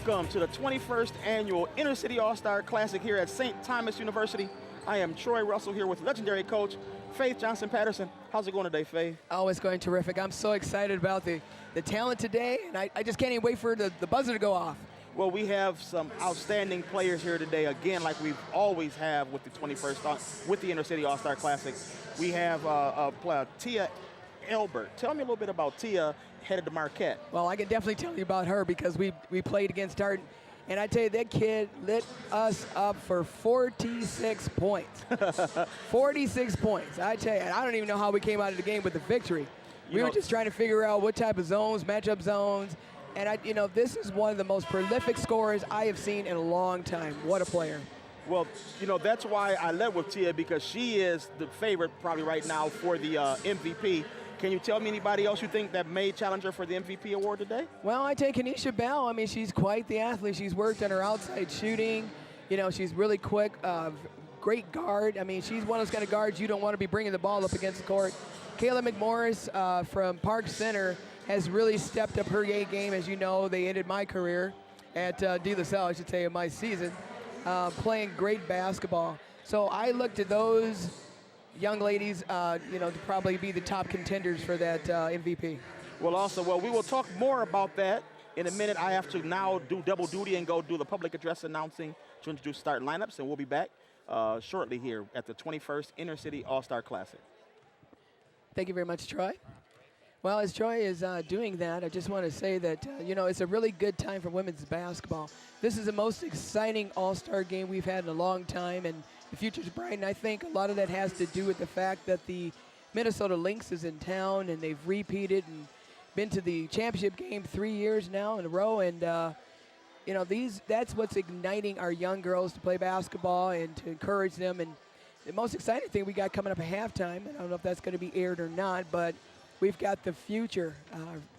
Welcome to the 21st Annual Inter-City All-Star Classic here at St. Thomas University. I am Troy Russell here with legendary coach Faith Johnson-Patterson. How's it going today, Faith? Oh, it's going terrific. I'm so excited about the talent today, and I just can't even wait for the buzzer to go off. Well, we have some outstanding players here today, again, like we've always have with the 21st, with the Inter-City All-Star Classic. We have Tia Elbert. Tell me a little bit about Tia, headed to Marquette. Well, I can definitely tell you about her because we played against her, and I tell you, that kid lit us up for 46 points. 46 points. I tell you, and I don't even know how we came out of the game with the victory. We were just trying to figure out what type of zones, matchup zones, and this is one of the most prolific scorers I have seen in a long time. What a player. Well, that's why I led with Tia, because she is the favorite probably right now for the MVP. Can you tell me anybody else you think that may challenge her for the MVP award today? Well, I take Kenesha Bell. I mean, she's quite the athlete. She's worked on her outside shooting. She's really quick, great guard. I mean, she's one of those kind of guards you don't want to be bringing the ball up against the court. Kayla McMorris from Park Center has really stepped up her game. As you know, they ended my career at De La Salle, I should say, in my season, playing great basketball. So I look to those young ladies, to probably be the top contenders for that MVP. Well, we will talk more about that in a minute. I have to now do double duty and go do the public address announcing to introduce starting lineups, and we'll be back shortly here at the 21st Inter-City All-Star Classic. Thank you very much, Troy. Well, as Troy is doing that, I just want to say that, it's a really good time for women's basketball. This is the most exciting all-star game we've had in a long time, and the future's bright, and I think a lot of that has to do with the fact that the Minnesota Lynx is in town, and they've repeated and been to the championship game 3 years now in a row, and, that's what's igniting our young girls to play basketball and to encourage them. And the most exciting thing we got coming up at halftime, I don't know if that's going to be aired or not, but we've got the future.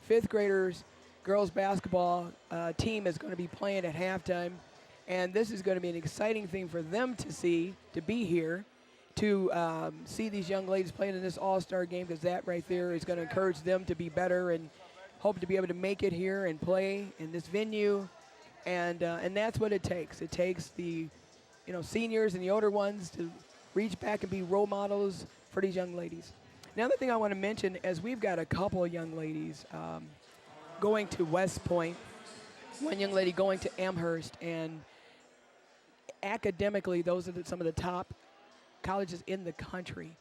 Fifth graders girls basketball team is going to be playing at halftime, and this is going to be an exciting thing for them to see, to be here, to see these young ladies playing in this all-star game, because that right there is going to encourage them to be better and hope to be able to make it here and play in this venue, and that's what it takes. It takes the seniors and the older ones to reach back and be role models for these young ladies. Another thing I want to mention is we've got a couple of young ladies going to West Point, one young lady going to Amherst, and academically those are some of the top colleges in the country.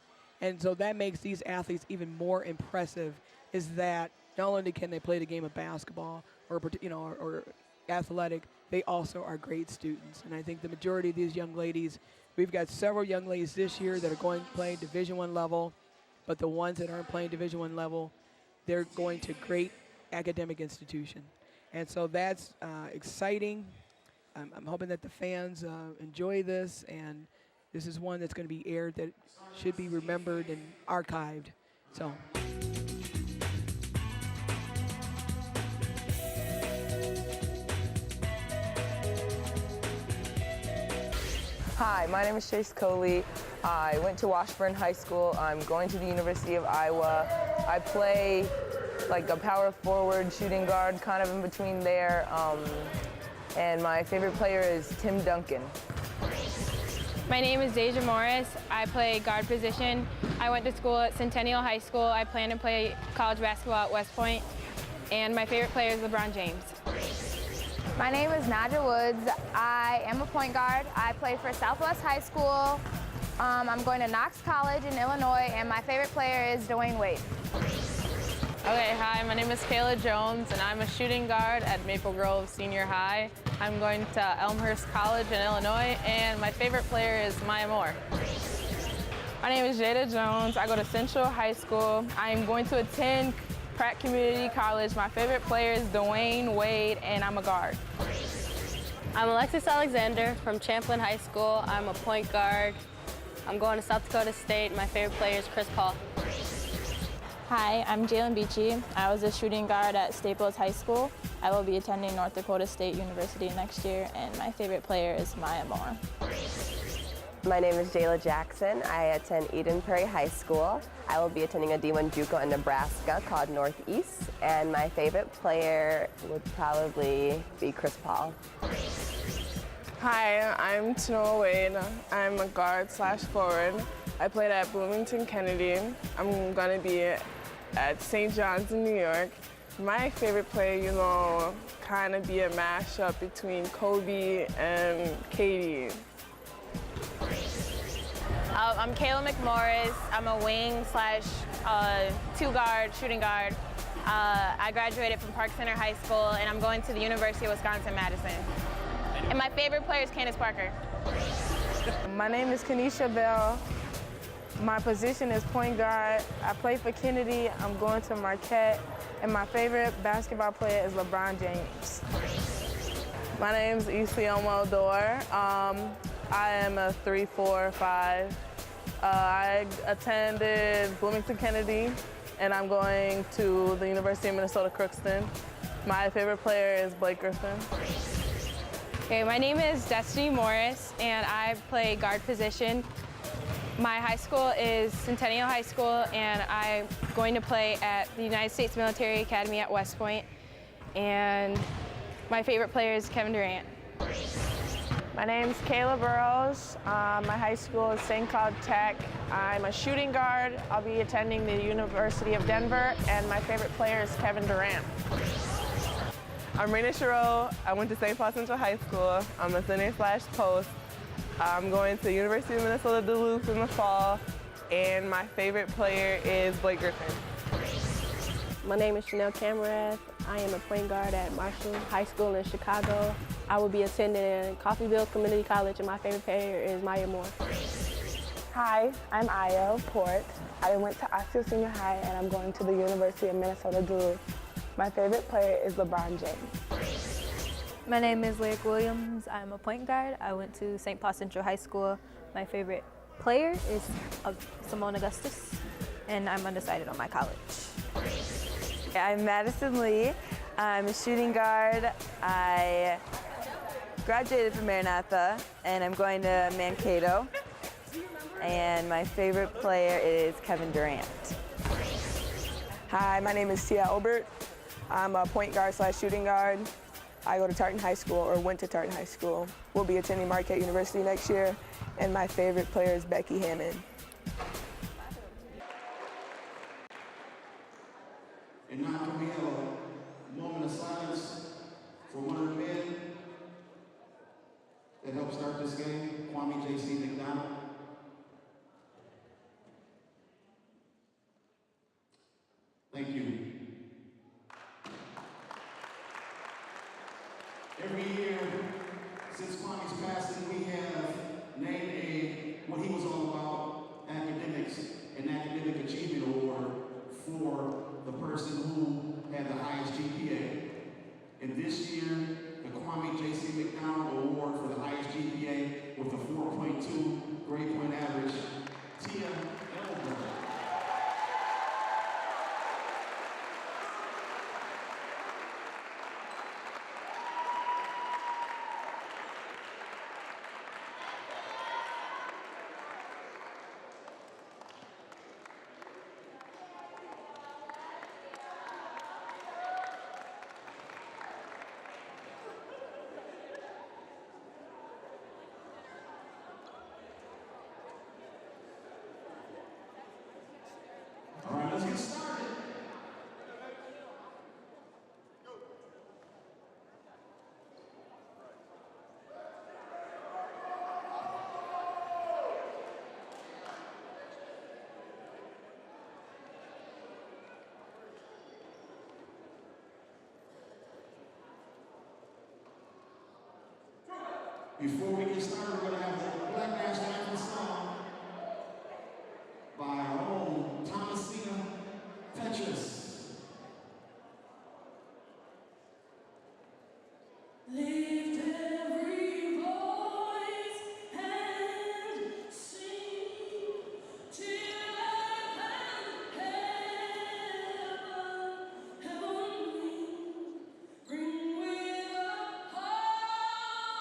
And so that makes these athletes even more impressive, is that not only can they play the game of basketball or athletic, they also are great students. And I think the majority of these young ladies, we've got several young ladies this year that are going to play Division I level, but the ones that aren't playing Division I level, they're going to great academic institution. And so that's exciting. I'm hoping that the fans enjoy this, and this is one that's going to be aired that should be remembered and archived. So. Hi, my name is Chase Coley. I went to Washburn High School. I'm going to the University of Iowa. I play like a power forward, shooting guard, kind of in between there. And my favorite player is Tim Duncan. My name is Deja Morris. I play guard position. I went to school at Centennial High School. I plan to play college basketball at West Point. And my favorite player is LeBron James. My name is Naja Woods. I am a point guard. I play for Southwest High School. I'm going to Knox College in Illinois, and my favorite player is Dwayne Wade. Okay, hi, my name is Kayla Jones, and I'm a shooting guard at Maple Grove Senior High. I'm going to Elmhurst College in Illinois, and my favorite player is Maya Moore. My name is Jada Jones. I go to Central High School. I am going to attend Pratt Community College. My favorite player is Dwayne Wade, and I'm a guard. I'm Alexis Alexander from Champlin High School. I'm a point guard. I'm going to South Dakota State. My favorite player is Chris Paul. Hi, I'm Jalen Beachy. I was a shooting guard at Staples High School. I will be attending North Dakota State University next year, and my favorite player is Maya Moore. My name is Jayla Jackson. I attend Eden Prairie High School. I will be attending a D1 JUCO in Nebraska called Northeast, and my favorite player would probably be Chris Paul. Hi, I'm Tanoa Wade. I'm a guard/forward. I played at Bloomington Kennedy. I'm going to be at St. John's in New York. My favorite player, kind of be a mashup between Kobe and Katie. I'm Kayla McMorris. I'm a wing/two-guard, shooting guard. I graduated from Park Center High School, and I'm going to the University of Wisconsin-Madison. And my favorite player is Candace Parker. My name is Kanisha Bell. My position is point guard. I play for Kennedy. I'm going to Marquette. And my favorite basketball player is LeBron James. My name is Isioma Odor. I am a 3-4-5. I attended Bloomington Kennedy, and I'm going to the University of Minnesota Crookston. My favorite player is Blake Griffin. Okay, my name is Destiny Morris, and I play guard position. My high school is Centennial High School, and I'm going to play at the United States Military Academy at West Point. And my favorite player is Kevin Durant. My name is Kayla Burrows. My high school is St. Cloud Tech. I'm a shooting guard. I'll be attending the University of Denver, and my favorite player is Kevin Durant. I'm Raina Shiro. I went to St. Paul Central High School. I'm a center/post. I'm going to the University of Minnesota Duluth in the fall, and my favorite player is Blake Griffin. My name is Chanel Camarath. I am a point guard at Marshall High School in Chicago. I will be attending Coffeyville Community College, and my favorite player is Maya Moore. Hi, I'm Io Port. I went to Osceola Senior High, and I'm going to the University of Minnesota Duluth. My favorite player is LeBron James. My name is Lyric Williams. I'm a point guard. I went to St. Paul Central High School. My favorite player is Simone Augustus, and I'm undecided on my college. I'm Madison Lee. I'm a shooting guard. I graduated from Maranatha, and I'm going to Mankato. And my favorite player is Kevin Durant. Hi, my name is Tia Obert. I'm a point guard/shooting guard. I go to Tartan High School, or went to Tartan High School. We'll be attending Marquette University next year, and my favorite player is Becky Hammond. And now can we have a moment of silence for one of the men that helped start this game, Kwame J.C. McDonald. Thank you. Every year since Kwame's passing, we have named what he was all about, academics, an academic achievement award for the person who had the highest GPA. And this year, the Kwame J.C. McDonald Award for the highest GPA with a 4.2 grade point average, Tia Elber. All right, let's get started. Before we get started, we're going to have the Black National Anthem song by our own Thomasina Petrus. Lift every voice and sing till heaven ring with the harmonies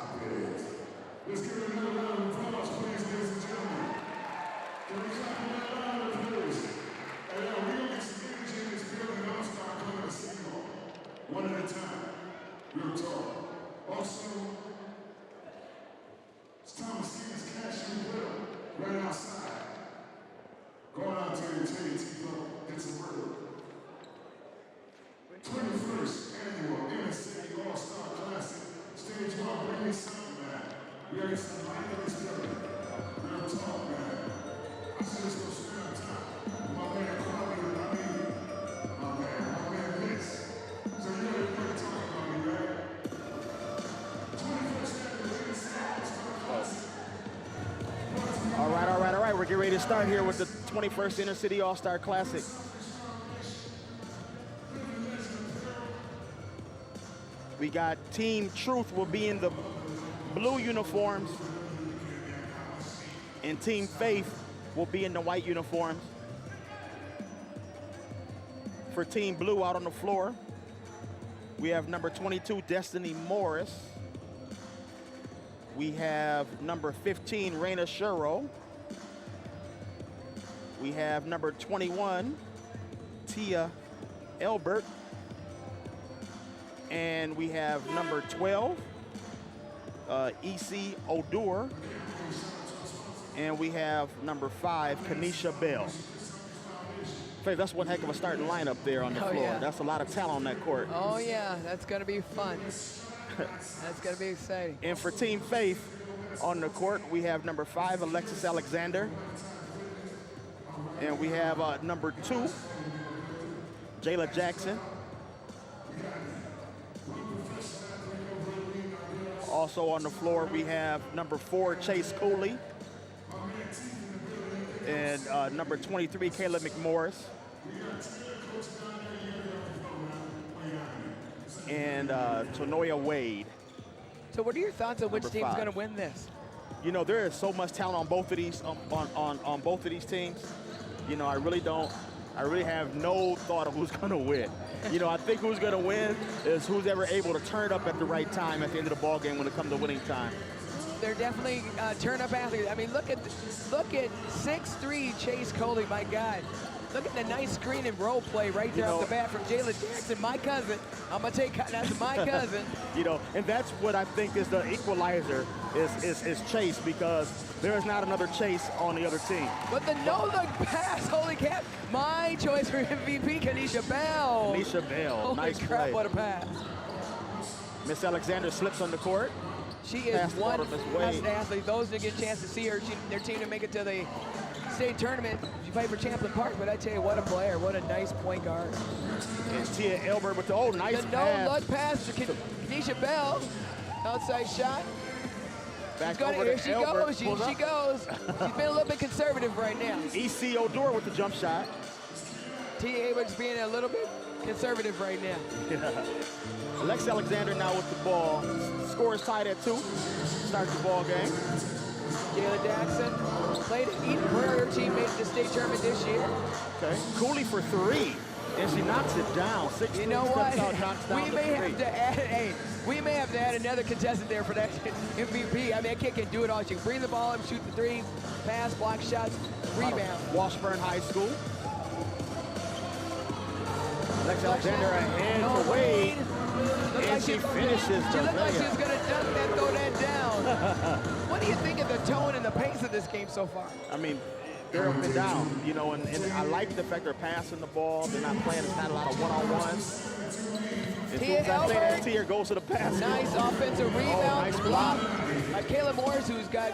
Stop it. Let's give it another round of applause, please, ladies and gentlemen. Can we clap another round of applause? Hey, yo, we gonna get some energy in this building. I'm gonna start coming to City Hall. One at a time. Real talk. Also, it's time to see this cashew grill right outside. Go out to your T-Club, get some work. 21st Annual Inner-City All-Star Classic. Stage 1, bring me something, man. We gotta get some light in this building. Real talk, man. I said let's go spend time. My man Kwame, my man Vince. So you know what you're talking about me, right? 21st Annual Inner-City All-Star Classic. All right. We're getting ready to start here with the 21st Inner City All-Star Classic. We got Team Truth will be in the blue uniforms, and Team Faith will be in the white uniforms. For Team Blue out on the floor, we have number 22, Destiny Morris. We have number 15, Raina Shuro. We have number 21, Tia Elbert. And we have number 12, E.C. Odur. And we have number 5, Kanisha Bell. Faith, that's one heck of a starting lineup there on the floor. Yeah. That's a lot of talent on that court. Oh, yeah, that's going to be fun. That's going to be exciting. And for Team Faith on the court, we have number 5, Alexis Alexander. And we have number 2, Jayla Jackson. Also on the floor, we have number 4, Chase Cooley. And number 23, Kayla McMorris. And Tonoya Wade. So what are your thoughts on which Number team's 5. going to win this? You know, there is so much talent on both of these on both of these teams. You know, I really have no thought of who's going to win. You know, I think who's going to win is who's ever able to turn up at the right time at the end of the ball game when it comes to winning time. They're definitely turn-up athletes. I mean, look at 6'3" Chase Coley, my God. Look at the nice screen and roll play right there off the bat from Jayla Jackson, my cousin. I'm gonna take that's my cousin. You know, and that's what I think is the equalizer is Chase, because there is not another Chase on the other team. But the no-look pass, holy cap! My choice for MVP, Kanisha Bell. Kanisha Bell, holy nice crap, play. what a pass! Miss Alexander slips on the court. She is one best athlete. Those that get a chance to see her, their team to make it to the state tournament. She played for Champlain Park, but I tell you, what a player, what a nice point guard. And Tia Elbert with the nice the pass. No-look pass to Kanisha Bell. Outside shot. Back over here to she Elbert. goes. She goes. She's been a little bit conservative right now. E.C. Odur with the jump shot. Tia Elbert's being a little bit conservative right now. Yeah. Alex Alexander now with the ball. Score is tied at 2. Starts the ball game. Jayla Jackson played at Eden Prairie. Her team made the state tournament this year. Okay. Cooley for 3. And she knocks it down. 6 You know what? Knocks down We may have to add. We may have to add another contestant there for that MVP. I mean, a kid can do it all. She can bring the ball up, shoot the 3, pass, block shots, rebound. Washburn High School. Alex Alexander ahead for Wade. And she finishes. She looked like she was going to dunk that, throw that down. What do you think of the tone and the pace of this game so far? I mean, they're up and down, you know, and I like the fact they're passing the ball. They're not playing. It's not a lot of one-on-ones. As soon as I say that, Tia goes to the pass. Nice offensive rebound. Nice block. By Kayla Morris, who's got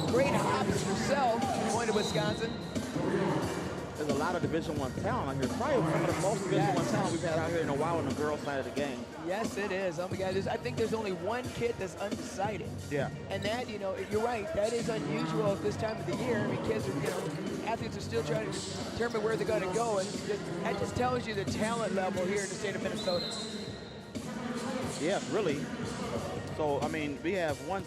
great hops herself, going to Wisconsin. There's a lot of Division I talent out here. Probably some of the most Division I talent we've had out here in a while on the girls' side of the game. Yes, it is. Oh my God, I think there's only one kid that's undecided. Yeah. And that, you know, you're right. That is unusual at this time of the year. I mean, kids are, you know, athletes are still trying to determine where they're going to go, and that just tells you the talent level here in the state of Minnesota. Yeah, really. So I mean, we have one.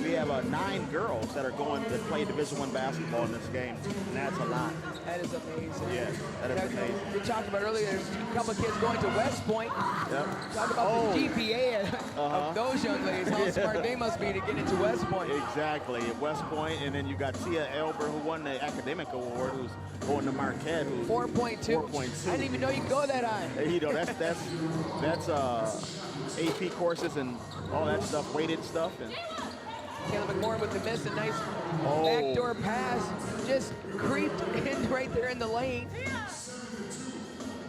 We have 9 girls that are going to play Division I basketball in this game, and that's a lot. That is amazing. Yeah, that is amazing. We talked about earlier, there's a couple of kids going to West Point. Yep. Talk about the GPA of those young ladies, how smart they must be to get into West Point. Exactly, at West Point, and then you got Tia Elber, who won the academic award, who's going to Marquette. 4.2. 4.2. I didn't even know you could go that high. You know, that's AP courses and all that stuff, weighted stuff. And Caleb McMorris with the miss, a nice backdoor pass, just creeped in right there in the lane.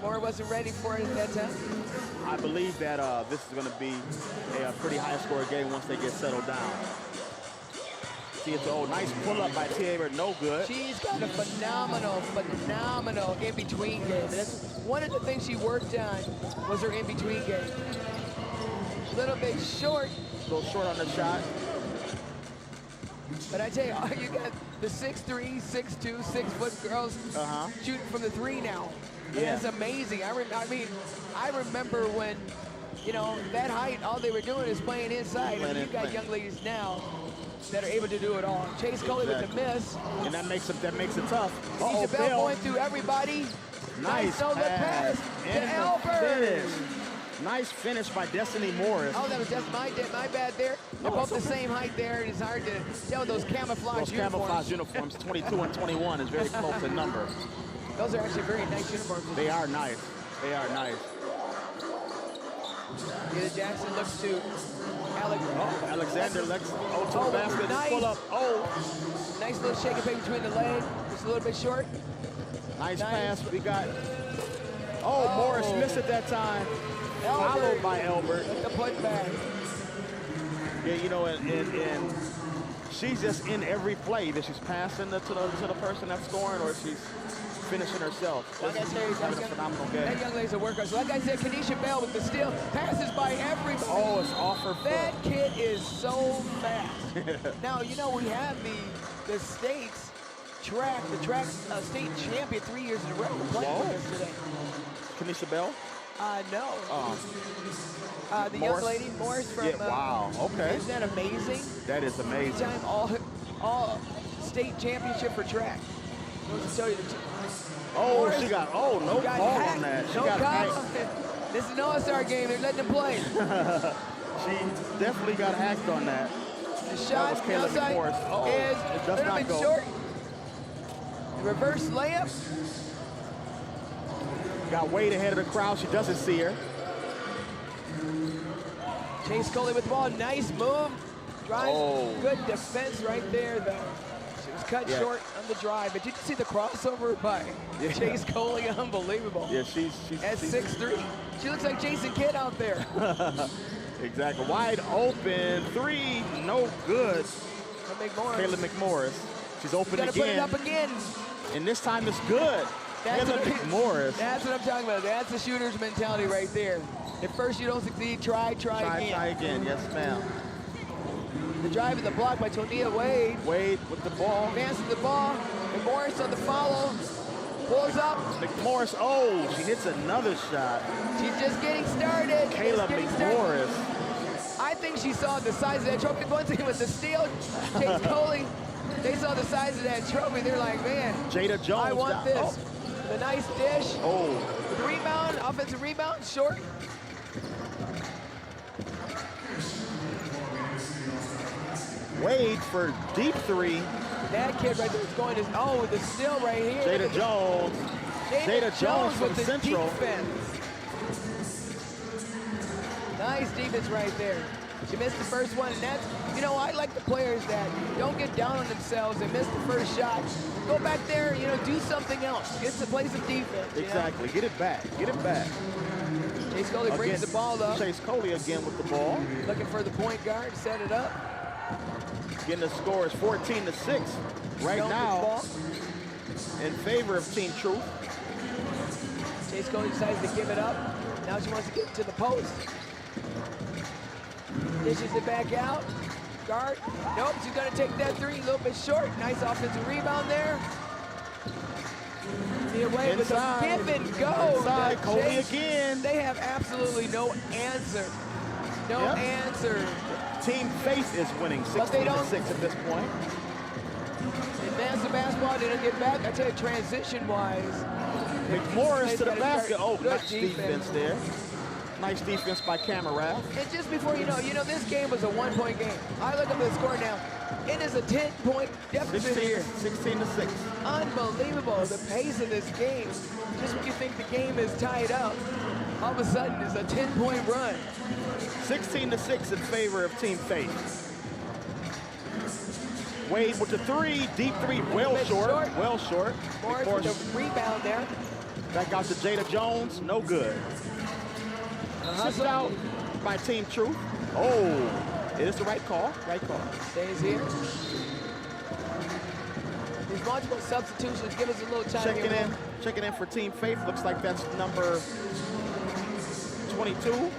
Moore wasn't ready for it at that time. I believe that this is going to be a pretty high-scoring game once they get settled down. See, it's nice pull-up by Tia, no good. She's got a phenomenal in-between game. That's one of the things she worked on was her in-between game. A little bit short. A little short on the shot. But I tell you, you got the 6'3", 6'2", 6-foot girls shooting from the 3 now. Yeah. That's amazing. I remember when, you know, that height, all they were doing is playing inside. And you've got young ladies now that are able to do it all. Chase Coley with the miss. And that makes it tough. Keisha Bell going through everybody. Nice no-look pass to Elber. Nice finish by Destiny Morris. Oh, that was just my bad there. They're both the same height there. It's hard to tell those camouflage uniforms. Those camouflage uniforms, 22 and 21 is very close in number. Those are actually very nice uniforms. They are nice. They are nice. Jada Jackson looks to Alexander to the basket. Nice. Pull up. Nice little shake and bake between the leg. Just a little bit short. Nice pass. We got. Morris missed at that time. Followed by Elbert. The putback. Yeah, you know, and she's just in every play that she's passing to the person that's scoring, or she's finishing herself. Like I said, that's a phenomenal game. That young lady's a worker. So like I said, Kenesha Bell with the steal, passes by everybody. Oh, it's off her foot. That kid is so fast. Now, you know, we have the state's track state champion 3 years in a row playing with us today. Kenesha Bell? No. The Morris? young lady, Morris from... wow, okay. Isn't that amazing? That is amazing. Three-time all state championship for track. Let's tell you Morris, she got, no call on that. She got hacked. This is an all-star game. They're letting them play. She definitely got hacked on that. The shot from the outside is it does a little not bit go. short. The reverse layup. Got Wade ahead of the crowd. She doesn't see her. Chase Coley with the ball. Nice move. Drives. Good defense right there, though. She was cut short on the drive. But did you see the crossover by Chase Coley? Unbelievable. Yeah, she's at 6'3". She looks like Jason Kidd out there. Exactly. Wide open. 3. No good. Kayla McMorris. She's open again. Gotta put it up again. And this time it's good. Kayla McMorris. That's what I'm talking about. That's the shooter's mentality right there. If first you don't succeed, try again. Try again. Yes, ma'am. The drive and the block by Tonia Wade. Wade with the ball. Advances the ball. McMorris on the follow. Pulls up. McMorris, she hits another shot. She's just getting started. Kayla McMorris. I think she saw the size of that trophy. Once again with the steal, Chase Coley, they saw the size of that trophy. They're like, man, Jada Jones. I want this. The nice dish. The rebound, offensive rebound, short. Wade for deep 3. That kid right there is going to, the steal right here. Jada Jones. Jada Jones from with the Central. Defense. Nice defense right there. She missed the first one, and that's, you know, I like the players that don't get down on themselves and miss the first shot. Go back there, you know, do something else. Get to play some defense. Exactly. Get it back. Get it back. Chase Coley brings the ball up. Chase Coley again with the ball. Looking for the point guard, set it up. Again, the score is 14-6 right now in favor of Team Truth. Chase Coley decides to give it up. Now she wants to get to the post. Dishes it back out. Guard. Nope, she's going to take that 3. A little bit short. Nice offensive rebound there. Away with the give and go. Inside, Coley again. They have absolutely no answer. No answer Team Faith is winning 16-6 at this point. Advance the basketball, they don't get back. I tell you, transition-wise. McMorris to the basket. Oh, good nice defense there. Nice defense by Camarath. And just before you know, this game was a one-point game. I look at the score now. It is a 10-point deficit here. 16-6. Unbelievable, the pace of this game. Just when you think the game is tied up, all of a sudden it's a 10-point run. 16-6 in favor of Team Faith. Wade with the three, deep three, well short. Well short. Morris with the rebound there. Back out to Jada Jones, no good. Sits out by Team Truth. Oh, it is the right call, right call. Stays here. These multiple substitutions give us a little time here. Checking in for Team Faith. Looks like that's number 22.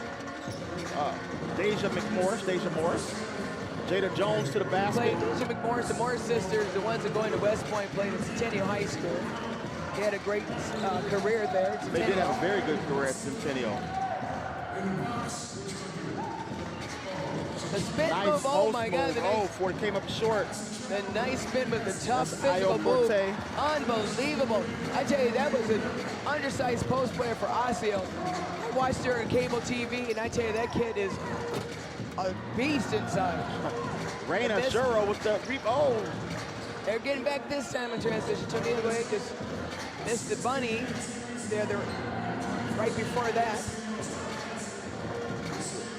Deja Morris. Jada Jones to the basket. Deja McMorris, the Morris sisters, the ones that go into West Point, played at Centennial High School. They had a great career there. They did have a very good career at Centennial. The spin move, oh my God. Ford came up short. The nice spin with the tough physical move. Unbelievable. I tell you, that was an undersized post player for Osseo. I watched her on cable TV, and I tell you, that kid is a beast inside. Raina Juro with the They're getting back this time in transition. Tornado just missed the bunny. They're right before that.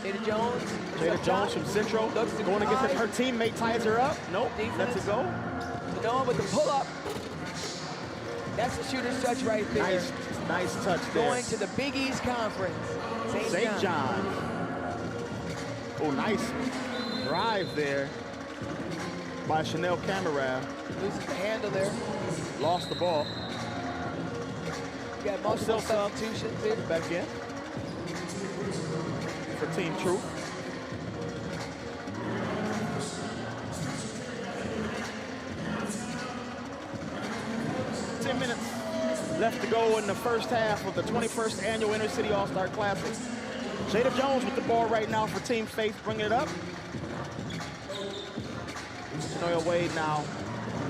Jada Jones from Central. Going against her teammate, ties her up. Nope, lets it go. Noah with the pull-up. That's the shooter's touch right there. Nice touch there. Going to the Big East Conference. St. John. Oh, nice drive there by Chanel Camarath. Loses the handle there. Lost the ball. You got multiple substitutions here. Back in for Team Truth. Left to go in the first half of the 21st Annual Inter-City All-Star Classic. Jada Jones with the ball right now for Team Faith, bringing it up. Tanoya Wade now.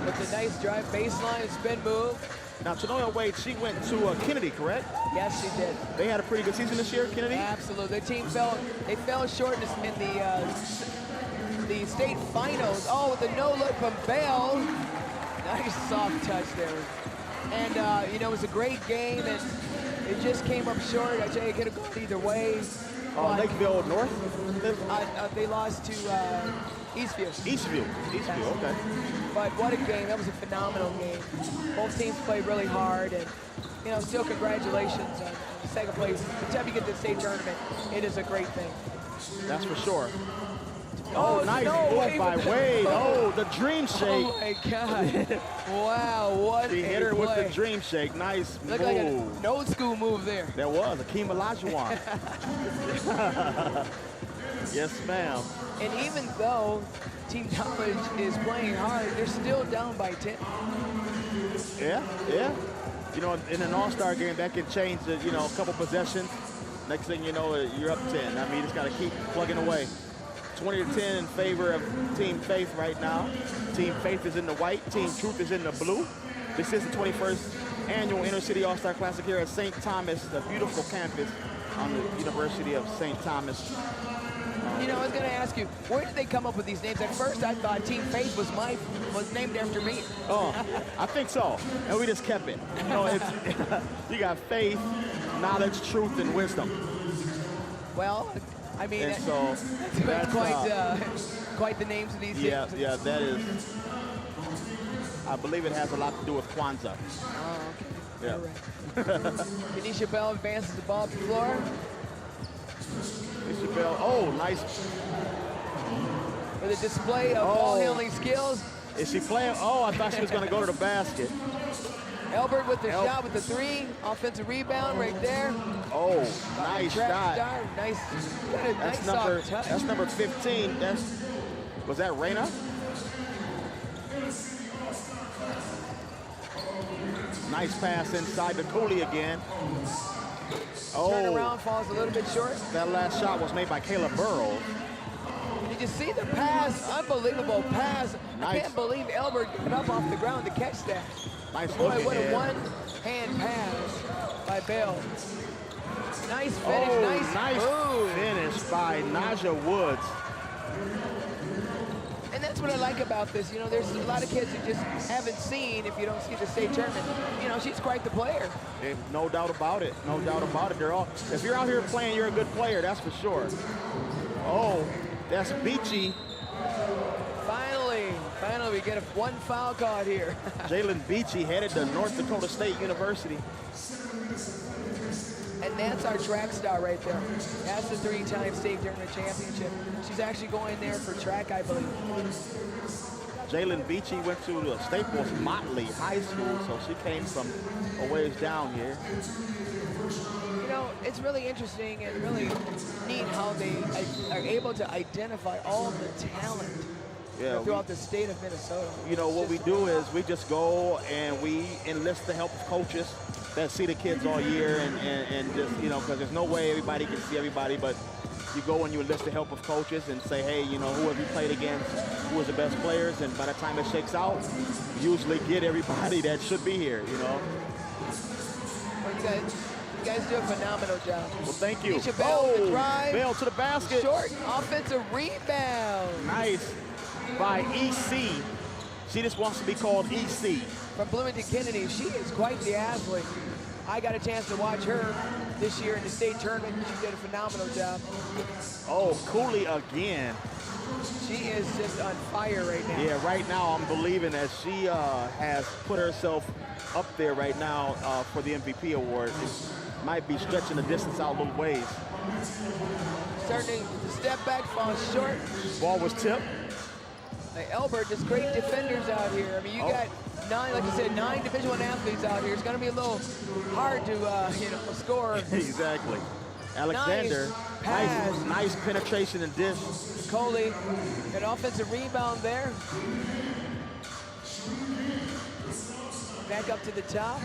With the nice drive baseline spin move. Now, Tanoya Wade, she went to Kennedy, correct? Yes, she did. They had a pretty good season this year, Kennedy? Absolutely. Their team fell short in the state finals. Oh, with the no-look from Bell. Nice soft touch there. And, it was a great game, and it just came up short. I tell you, it could have gone either way. Lakeville North? They lost to Eastview. Eastview, okay. But what a game. That was a phenomenal game. Both teams played really hard, and, still congratulations on second place. Anytime you get to the state tournament, it is a great thing. That's for sure. Oh, nice move by Wade. Oh, the dream shake. Oh, my God. Wow, what She hit her with the dream shake. Nice move. Looked like an old school move there. There was, Akeem Olajuwon. Yes, ma'am. And even though Team College is playing hard, they're still down by 10. Yeah. In an all-star game, that can change, a couple possessions. Next thing you know, you're up 10. I mean, you just got to keep plugging away. 20-10 in favor of Team Faith right now. Team Faith is in the white. Team Truth is in the blue. This is the 21st Annual Inter-City All-Star Classic here at St. Thomas, the beautiful campus on the University of St. Thomas. I was going to ask you, where did they come up with these names? At first, I thought Team Faith was named after me. Oh, I think so. And we just kept it. You got faith, knowledge, truth, and wisdom. Well, I mean, that's quite the names of these teams. Yeah, that is. I believe it has a lot to do with Kwanzaa. Oh, okay. Yeah. All right. Kenesha Bell advances the ball to the floor. Kenesha Bell, oh, nice. With a display of ball handling skills. Is she playing? Oh, I thought she was going to go to the basket. Elbert with the shot with the three. Offensive rebound right there. Oh, nice shot. Nice soft touch. That's number 15. Was that Raina? Nice pass inside to Cooley again. Turn around, falls a little bit short. That last shot was made by Kayla Burrows. Did you see the pass? Unbelievable pass. Nice. I can't believe Elbert got up off the ground to catch that. Nice Boy, look what a ahead. one-hand pass by Bell. Nice finish, Oh, nice move. finish by Naja Woods. And that's what I like about this. You know, there's a lot of kids you just haven't seen if you don't see the state tournament. You know, she's quite the player. No doubt about it. No doubt about it. They're all. If you're out here playing, you're a good player. That's for sure. Oh, that's Beachy. Finally, we get one foul caught here. Jalen Beachy headed to North Dakota State University. And that's our track star right there. That's the three-time state tournament championship. She's actually going there for track, I believe. Jalen Beachy went to the Staples Motley High School, so she came from a ways down here. You know, it's really interesting and really neat how they are able to identify all the talent throughout the state of Minnesota. You know, what we do is we just go and we enlist the help of coaches that see the kids all year and just, you know, because there's no way everybody can see everybody, but you go and you enlist the help of coaches and say, hey, you know, who have you played against, who is the best players, and by the time it shakes out, you usually get everybody that should be here, you know. Well, you guys do a phenomenal job. Well, thank you. Keisha Bell to drive. Bell to the basket. Short offensive rebound. Nice by EC. She just wants to be called EC. From Bloomington Kennedy, she is quite the athlete. I got a chance to watch her this year in the state tournament. She did a phenomenal job. Oh, Cooley again. She is just on fire right now. Yeah, right now I'm believing that she has put herself up there right now for the MVP award. It might be stretching the distance out a little ways. Starting to step back, falls short. Ball was tipped. Elbert, just great defenders out here. I mean, you got nine, like you said, 9 Division I athletes out here. It's going to be a little hard to, you know, score. Exactly. Alexander, nice penetration and dish. Coley, an offensive rebound there. Back up to the top.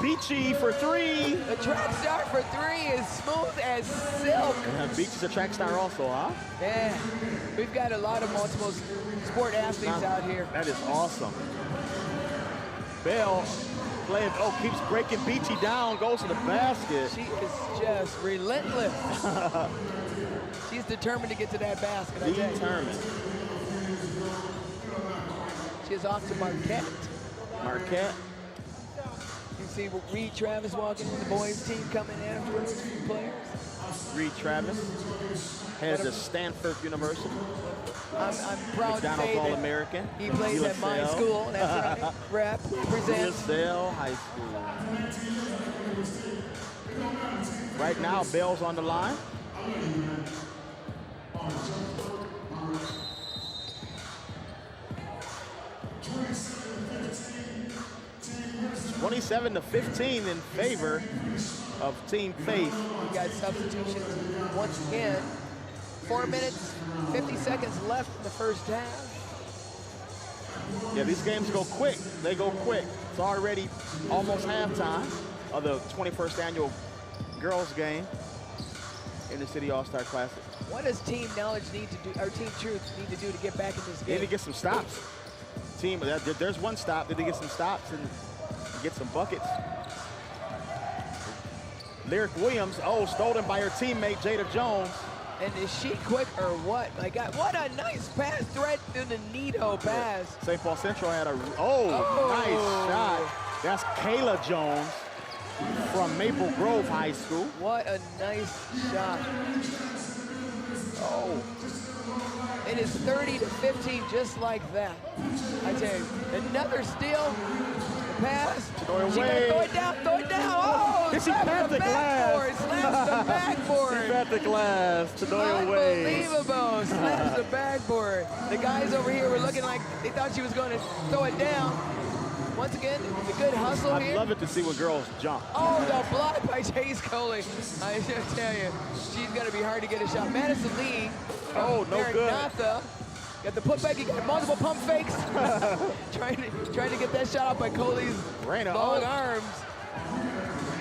Beachy for 3. The track star for 3 is smooth as silk. Beachy's a track star also, huh? Yeah, we've got a lot of multiple sport athletes out here. That is awesome. Bell playing, keeps breaking Beachy down, goes to the basket. She is just relentless. She's determined to get to that basket. Determined. She is off to Marquette. Marquette. You see Reed Travis walking in, the boys team coming after those few players. Reed Travis, headed to Stanford University. I'm proud to say All-American. He plays at my school. That's right. Represents USL High School. Right now, Bell's on the line. 27-15 in favor of Team Faith. We got substitutions once again. 4 minutes, 50 seconds left in the first half. Yeah, these games go quick. They go quick. It's already almost halftime of the 21st annual girls game in the City All-Star Classic. What does Team Knowledge need to do, or Team Truth need to do to get back in this game? They need to get some stops. Team, there's one stop. They need to get some stops and get some buckets. Lyric Williams, stolen by her teammate Jada Jones. And is she quick or what? My God, what a nice pass, thread through the Nito pass. St. Paul Central had a, nice shot. That's Kayla Jones from Maple Grove High School. What a nice shot. It is 30-15 just like that. I tell you, another steal, the pass. She gonna throw it down, She pat the glass. Slams the backboard. She pat the glass. Tadoya Wade. Unbelievable, slams the backboard. The guys over here were looking like they thought she was going to throw it down. Once again, the good hustle here. I love it to see when girls jump. The block by Chase Coley. I tell you, she's going to be hard to get a shot. Madison Lee. No good. Got the putback. He got multiple pump fakes. trying to get that shot out by Coley's long arms.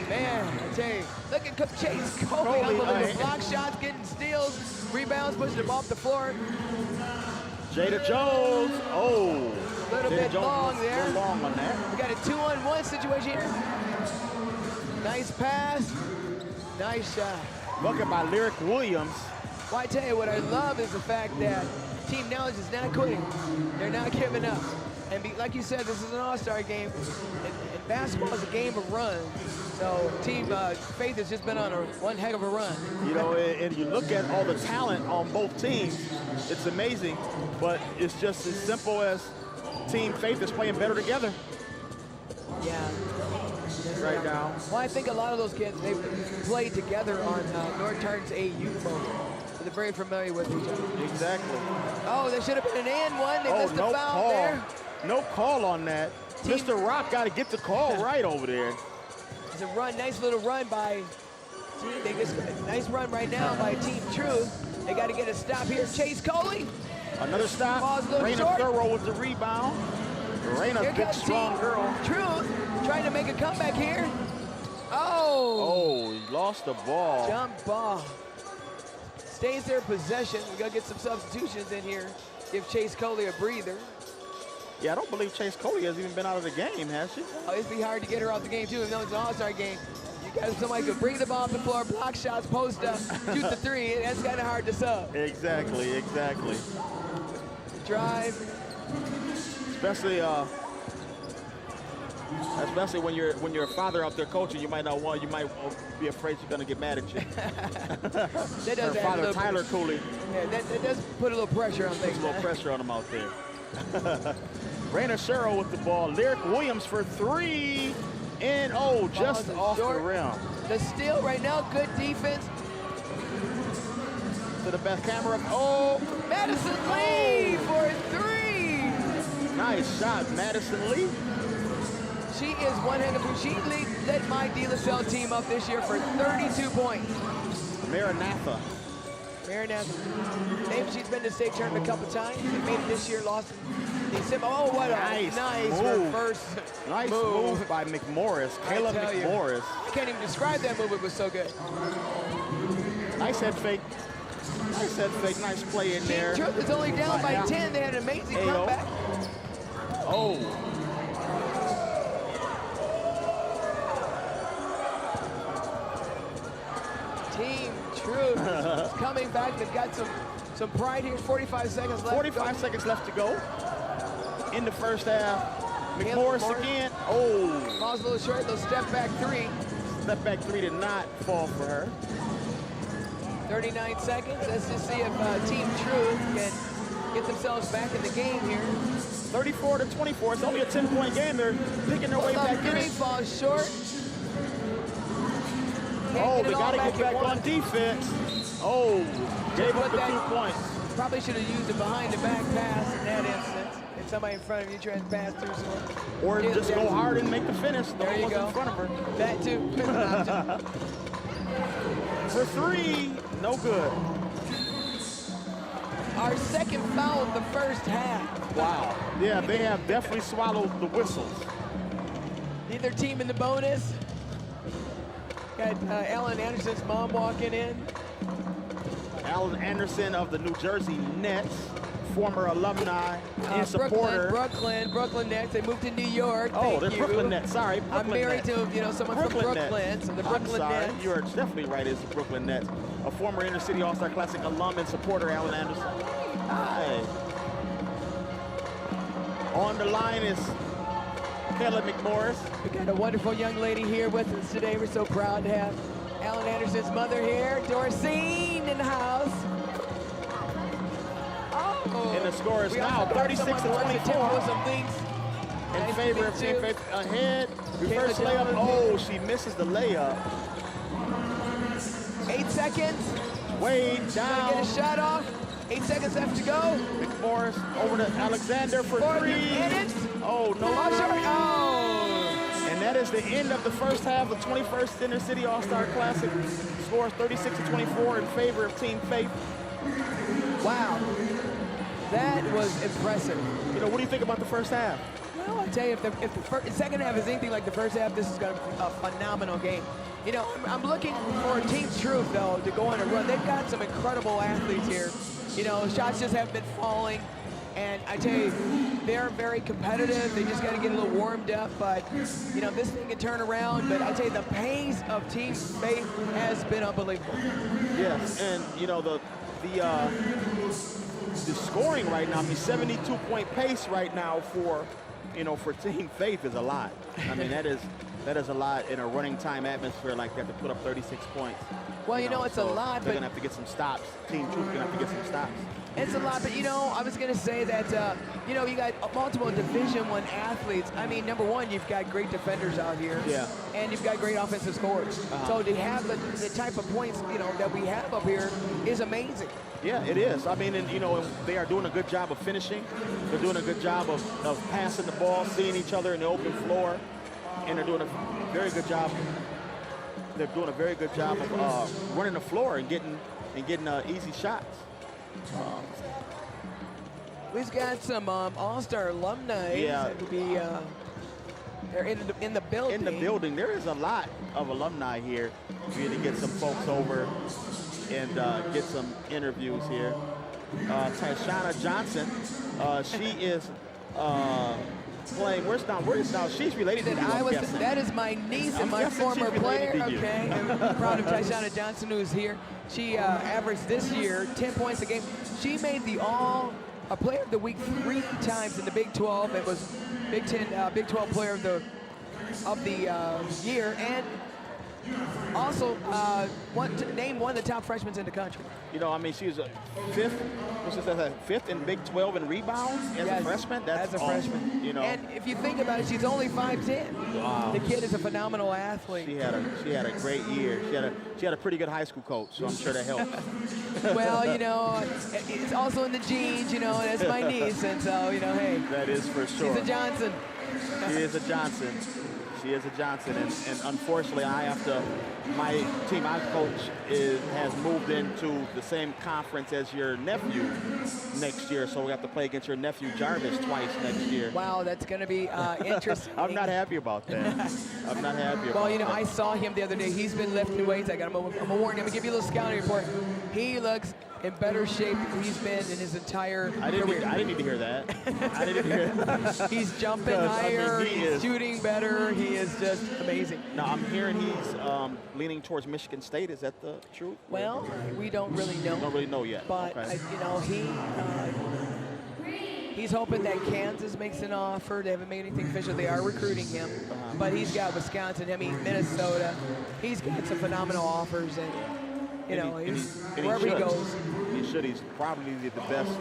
Man, I tell you, look at Chase Coley, unbelievable. Block shots, getting steals, rebounds, pushing the ball off the floor. Jada Jones, oh. A little bit long there. A little long on that. We got a 2-on-1 situation here. Nice pass, nice shot. Bucket by Lyric Williams. Well, I tell you what I love is the fact that Team Knowledge is not quitting. They're not giving up. And like you said, this is an all-star game, and basketball is a game of runs. So Team Faith has just been on one heck of a run. You know, and you look at all the talent on both teams, it's amazing, but it's just as simple as Team Faith is playing better together. Yeah. Right now. Well, I think a lot of those kids, they've played together on North Tartan's AU program. So they're very familiar with each other. Exactly. Oh, there should have been an and one. They missed the foul there. No call on that. Mr. Rock got to get the call right over there. It's a run, nice little run by, nice run right now by Team Truth. They got to get a stop here. Chase Coley. Another stop. Raina Thorough with the rebound. Raina, big, strong girl. Truth trying to make a comeback here. Oh. Oh, he lost the ball. Jump ball. Stays their possession. We got to get some substitutions in here. Give Chase Coley a breather. Yeah, I don't believe Chase Coley has even been out of the game, has she? Oh, it'd be hard to get her off the game, too, even though it's an all-star game. You got somebody who can bring the ball off the floor, block shots, post up, shoot the three. That's kind of hard to sub. Exactly, exactly. Drive. Especially when you're a father out there coaching, you might not want, you might be afraid she's gonna get mad at you. That does Her father, Tyler Cooley. Yeah, that does put a little pressure on things. Puts a little pressure on him out there. Raina Sherrill with the ball. Lyric Williams for three. And just off the rim. The steal right now, good defense. To the best camera. Oh, Madison Lee for three. Nice shot, Madison Lee. She is one heck of a, she led my De La Salle team up this year for 32 points. Maranatha. Maybe she's been to state tournament a couple times. They made it this year, lost December. Oh, what a nice move. reverse Nice move by McMorris, Kayla McMorris. I can't even describe that move, it was so good. Nice head fake. Nice head fake, nice play in there. Team Truth is only down by 10. They had an amazing comeback. Oh. Team Truth is coming back. They've got some pride here. 45 seconds left. 45 seconds left to go in the first half. McMorris again. Oh. Ball's a little short. They'll step back three. Step back three did not fall for her. 39 seconds. Let's just see if Team Truth can get themselves back in the game here. 34-24. It's only a 10-point game. They're picking their way back in. Three falls short. They got to get back on defense. Oh, gave up the 2 points. Probably should have used a behind-the-back pass in that instance. If somebody in front of you tries to pass through someone. Or just go hard and make the finish. There you go. In front of her. That too. For three, no good. Our second foul of the first half. Wow. Yeah, they have definitely swallowed the whistles. Neither team in the bonus. Got Alan Anderson's mom walking in. Alan Anderson of the New Jersey Nets, former alumni and supporter. Brooklyn Nets. They moved to New York. Oh, the Brooklyn Nets. Sorry, Brooklyn I'm married Nets. to someone from Brooklyn. So the Brooklyn Nets. You're definitely right. It's the Brooklyn Nets. A former Inner City All-Star Classic alum and supporter, Alan Anderson. Hi. On the line is Kayla McMorris. We got a wonderful young lady here with us today. We're so proud to have Alan Anderson's mother here, Dorcine, in the house. Oh. And the score is now 36-24. Some things in favor of Team Faith. Ahead, reverse layup. Oh, she misses the layup. 8 seconds. Wade down. Get a shot off. 8 seconds left to go. McMorris over to Alexander for three. Minutes. Oh, no. Oh. And that is the end of the first half of 21st Inner City All-Star Classic. Scores 36-24 in favor of Team Faith. Wow. That was impressive. You know, what do you think about the first half? Well, I tell you, if the second half is anything like the first half, this is going to be a phenomenal game. You know, I'm looking for Team Truth, though, to go on a run. They've got some incredible athletes here. You know, shots just haven't been falling. And I tell you, they're very competitive. They just got to get a little warmed up. But, you know, this thing can turn around. But I tell you, the pace of Team Faith has been unbelievable. Yes, and, you know, the scoring right now, I mean, 72-point pace right now for, you know, for Team Faith is a lot. I mean, that is a lot in a running time atmosphere like that to put up 36 points. Well, you know, it's so a lot, they're but going to have to get some stops. Team Truth going to have to get some stops. it's a lot, but you know, I was going to say that, you know, you got multiple Division I athletes. I mean, number one, you've got great defenders out here. Yeah. And you've got great offensive scorers. So to have the type of points, you know, that we have up here is amazing. Yeah, it is. I mean, and, you know, they are doing a good job of finishing. They're doing a good job of passing the ball, seeing each other in the open floor, and they're doing a very good job. They're doing a very good job of running the floor and getting easy shots. We've got some All-Star alumni. Yeah. That would be they're in the building. In the building, there is a lot of alumni here. We need to get some folks over and get some interviews here. Tashana Johnson, she is playing. Where's now? She's related to you, I'm guessing. That is my niece and I'm my guessing former she's related player. to you. Okay, I'm proud of Tashana Johnson, who's here. She averaged this year 10 points a game. She made the Player of the Week 3 times in the Big 12. It was Big 12 Player of the Year, and also named one of the top freshmen in the country. You know, I mean, she was a fifth in Big 12 in rebounds as a freshman. That's as a awesome, freshman. you know. And if you think about it, she's only 5'10". Wow. The kid is a phenomenal athlete. She had a great year. She had a pretty good high school coach, so I'm sure that helped. Well, you know, it's also in the genes, you know, and that's my niece, and so, you know, hey. That is for sure. She's a Johnson. She is a Johnson. She is a Johnson, and unfortunately, my team I coach has moved into the same conference as your nephew next year, so we have to play against your nephew Jarvis twice next year. Wow, that's going to be interesting. I'm not happy about that. I'm not happy about that. Well, you know, I saw him the other day. He's been lifting weights. I'm going to warn you. I'm going to give you a little scouting report. He looks in better shape than he's been in his entire career. I didn't need to hear that. I didn't need to hear that. He's jumping higher. He's shooting better. He is just amazing. Now, I'm hearing he's leaning towards Michigan State. Is that the truth? Well, we don't really know. Don't really know yet. But, okay. You know, he's hoping that Kansas makes an offer. They haven't made anything official. They are recruiting him. But he's got Wisconsin, Minnesota. He's got some phenomenal offers. And, you know, wherever he goes. He should. He's probably the best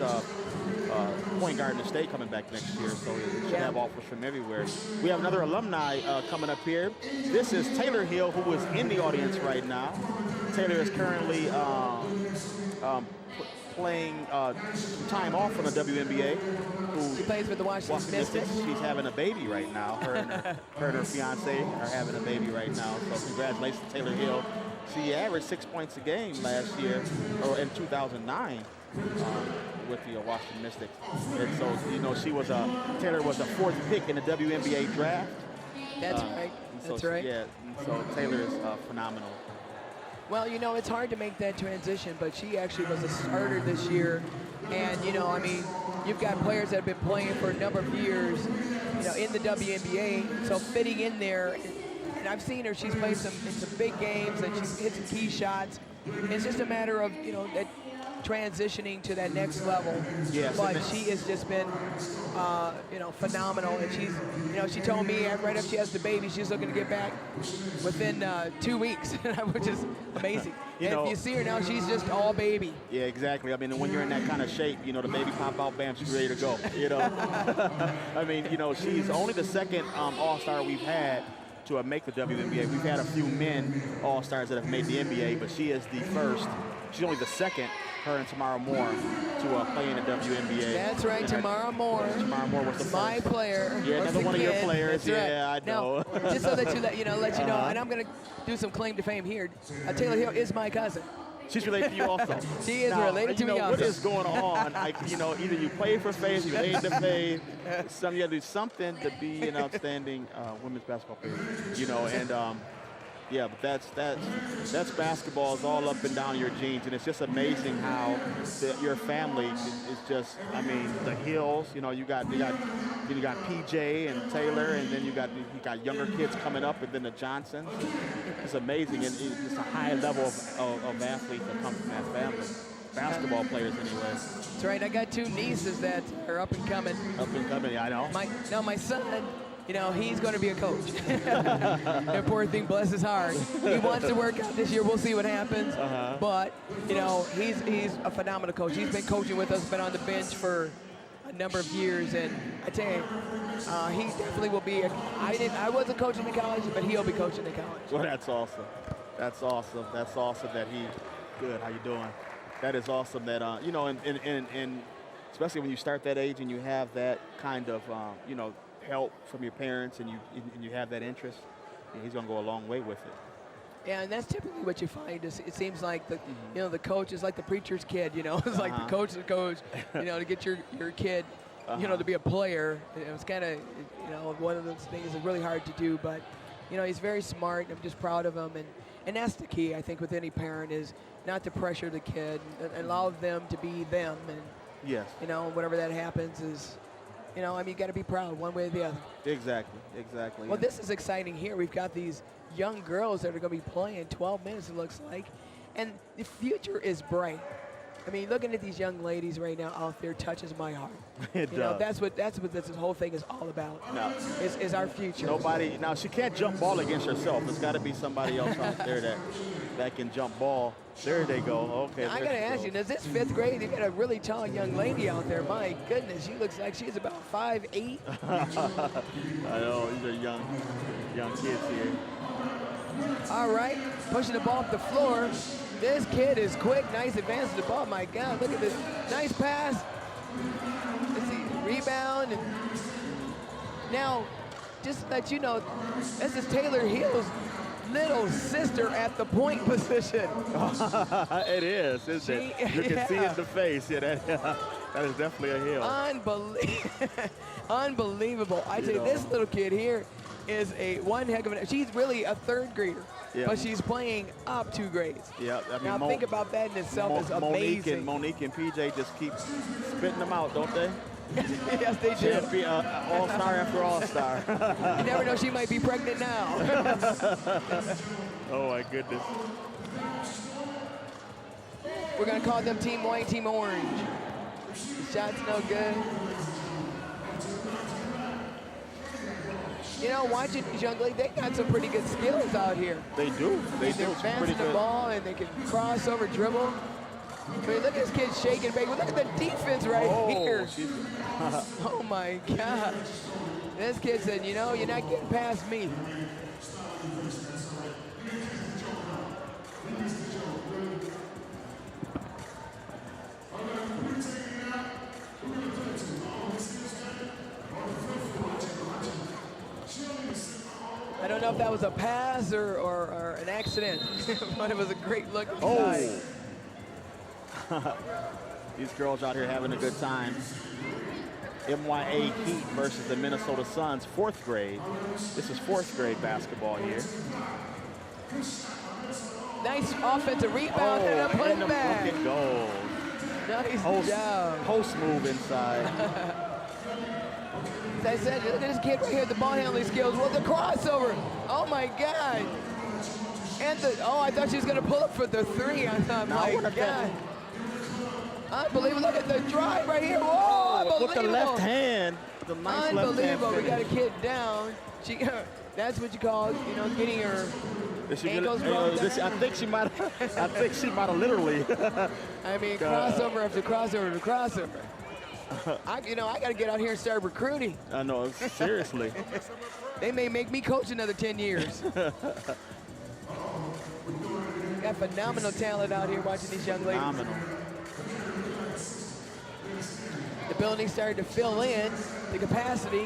point guard in the state coming back next year, so he should have offers from everywhere. We have another alumni coming up here. This is Taylor Hill, who is in the audience right now. Taylor is currently playing time off from the WNBA. She plays with the Washington Mystics. She's having a baby right now. Her and her fiance are having a baby right now, so congratulations to Taylor Hill. She averaged 6 points a game last year, or in 2009, with the Washington Mystics. And so, you know, Taylor was a fourth pick in the WNBA draft. That's right. That's right. Yeah, and so Taylor is phenomenal. Well, you know, it's hard to make that transition, but she actually was a starter this year. And, you know, I mean, you've got players that have been playing for a number of years, you know, in the WNBA, so fitting in there. And I've seen her, she's played in some big games, and she's hit some key shots. It's just a matter of, you know, that transitioning to that next level. Yes, but she has just been, you know, phenomenal. And she's, you know, she told me right after she has the baby, she's looking to get back within 2 weeks, which is amazing. If you see her now, she's just all baby. Yeah, exactly. I mean, when you're in that kind of shape, you know, the baby pop out, bam, she's ready to go, you know. I mean, you know, she's only the second All-Star we've had to make the WNBA. We've had a few men All-Stars that have made the NBA, but she is the first. She's only the second, her and Tamara Moore, to play in the WNBA. That's right, Tamara Moore. Tamara Moore was the my first. player. Yeah, another one of your players. That's right. Yeah, I know. Now, just so that let you know, and I'm going to do some claim to fame here. Taylor Hill is my cousin. She's related to you also. She is now, related to me also. What is going on? Either you play for Faith, you relate to Faith. You got to do something to be an outstanding women's basketball player. And yeah, but that's basketball. Is all up and down your genes, and it's just amazing how your family is just. I mean, the Hills. You got PJ and Taylor, and then you got younger kids coming up, and then the Johnsons. It's amazing, and it's just a high level of athletes that come from that family. Basketball players, anyway. That's right. I got 2 nieces that are up and coming. Up and coming, yeah, I know. My son. He's going to be a coach. The poor thing, bless his heart. He wants to work out this year. We'll see what happens. But, he's a phenomenal coach. He's been coaching with us, been on the bench for a number of years. And I tell you, he definitely will be. I wasn't coaching in college, but he'll be coaching in college. Well, that's awesome. That's awesome. That's awesome that he. Good. How you doing? That is awesome that and especially when you start that age and you have that kind of help from your parents and you have that interest, he's going to go a long way with it. Yeah, and that's typically what you find. It seems like the coach is like the preacher's kid. It's like the coach, to get your kid, to be a player. It's kind of one of those things that's really hard to do. But he's very smart. I'm just proud of him, and that's the key, I think, with any parent is not to pressure the kid and allow them to be them. And yes, whatever that happens is. You got to be proud one way or the other. Exactly. Well, this is exciting here. We've got these young girls that are going to be playing 12 minutes, it looks like. And the future is bright. I mean, looking at these young ladies right now out there touches my heart. It does. That's what this whole thing is all about. No. Is our future. Now, she can't jump ball against herself. There's got to be somebody else out there that can jump ball. There they go. Okay. Now, I got to ask you, does this 5th grade, you got a really tall young lady out there. My goodness, she looks like she's about 5'8". I know, these are young kids here. All right, pushing the ball up the floor. This kid is quick, nice advance to the ball. My God, look at this, nice pass. Let's see, rebound. And now, just to let you know, this is Taylor Hill's little sister at the point position. It is, isn't it? You can see it in the face. Yeah, that is definitely a Hill. Unbelievable. I tell you, this little kid here is one heck of she's really a 3rd grader, but she's playing up 2 grades. Yeah, I mean, now think about that in itself is amazing. Monique and PJ just keep spitting them out, don't they? Yes, they do. Champion, all-star after all-star. You never know, she might be pregnant now. Oh, my goodness. We're going to call them Team White, Team Orange. The shot's no good. Watching these young ladies, they got some pretty good skills out here. They do. They're advancing the ball, and they can cross over, dribble. I mean, look at this kid shaking, baby. Look at the defense here. Oh, my gosh. This kid said, you're not getting past me. I don't know if that was a pass or an accident, but it was a great look inside. These girls out here having a good time. MYA Heat versus the Minnesota Suns, 4th grade. This is 4th grade basketball here. Nice offensive rebound and a putback. Bucket goal. Nice job. Post move inside. As I said, look at this kid right here, the ball handling skills. Well, the crossover. Oh, my God. And I thought she was going to pull up for the 3. I thought, my God. Unbelievable. Look at the drive right here. Whoa, unbelievable. With the left hand. The nice unbelievable. Left hand we got a kid down. That's what you call, getting her ankles broken. I think she might have literally. I mean, crossover after crossover after crossover. I got to get out here and start recruiting. I know, seriously. They may make me coach another 10 years. Got phenomenal talent out here watching these young ladies. Phenomenal. The building started to fill in, the capacity,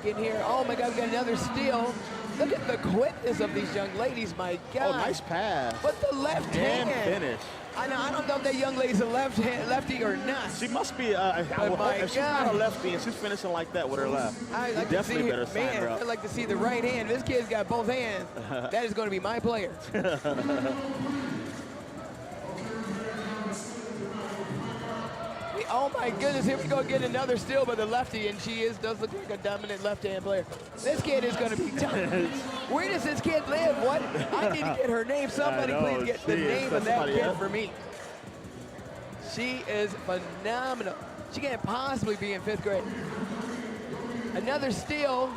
getting here. Oh my God, we got another steal. Look at the quickness of these young ladies, my God. Oh, nice pass. But the left hand. Finish. I don't know if that young lady's a lefty or not. She must be, if she's not a lefty and she's finishing like that with her left, I'd like definitely better sign her up. I'd like to see the right hand. This kid's got both hands. That is going to be my player. Oh my goodness, here we go, get another steal by the lefty, and she does look like a dominant left-hand player. This kid is going to be tough. Where does this kid live? What? I need to get her name. Somebody please get the name of that kid for me. She is phenomenal. She can't possibly be in 5th grade. Another steal.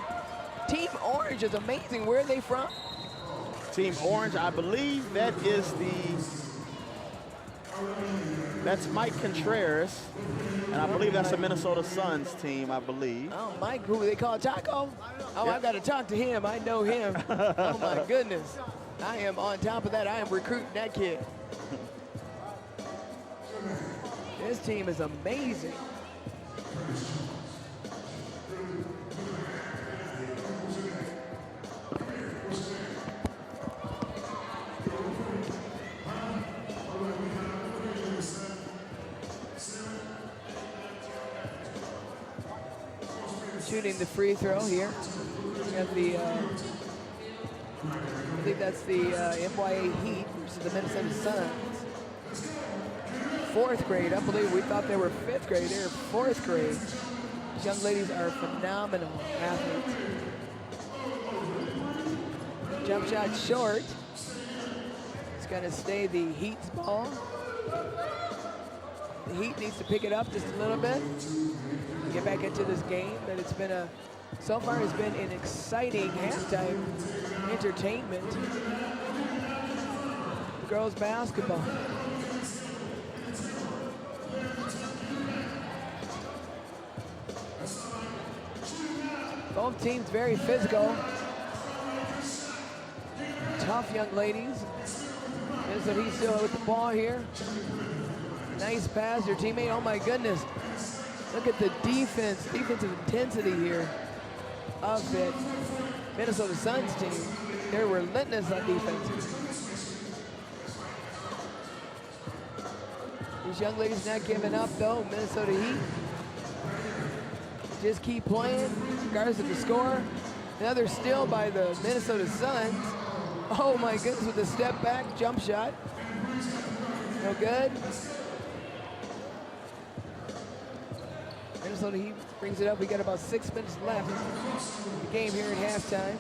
Team Orange is amazing. Where are they from? Team Orange, I believe that is that's Mike Contreras, and I believe that's the Minnesota Suns team, I believe. Oh, Mike, who they call Taco? Oh, yep. I've got to talk to him. I know him. Oh, my goodness. I am on top of that. I am recruiting that kid. This team is amazing. Shooting the free throw here. We have the, I believe that's the MYA Heat versus the Minnesota Suns. 4th grade, I believe we thought they were 5th grade. They're 4th grade. These young ladies are phenomenal athletes. Jump shot short. It's gonna stay the Heat's ball. The Heat needs to pick it up just a little bit. Get back into this game, but it's been so far it's been an exciting halftime entertainment. Girls basketball. Both teams very physical. Tough young ladies. Minnesota Heat still with the ball here. Nice pass, their teammate, oh my goodness. Look at the defensive intensity here of the Minnesota Suns team. They're relentless on defense. These young ladies not giving up though. Minnesota Heat just keep playing, regardless of the score. Another steal by the Minnesota Suns. Oh my goodness, with a step back jump shot. No good. Minnesota Heat brings it up. We got about 6 minutes left in the game here at halftime.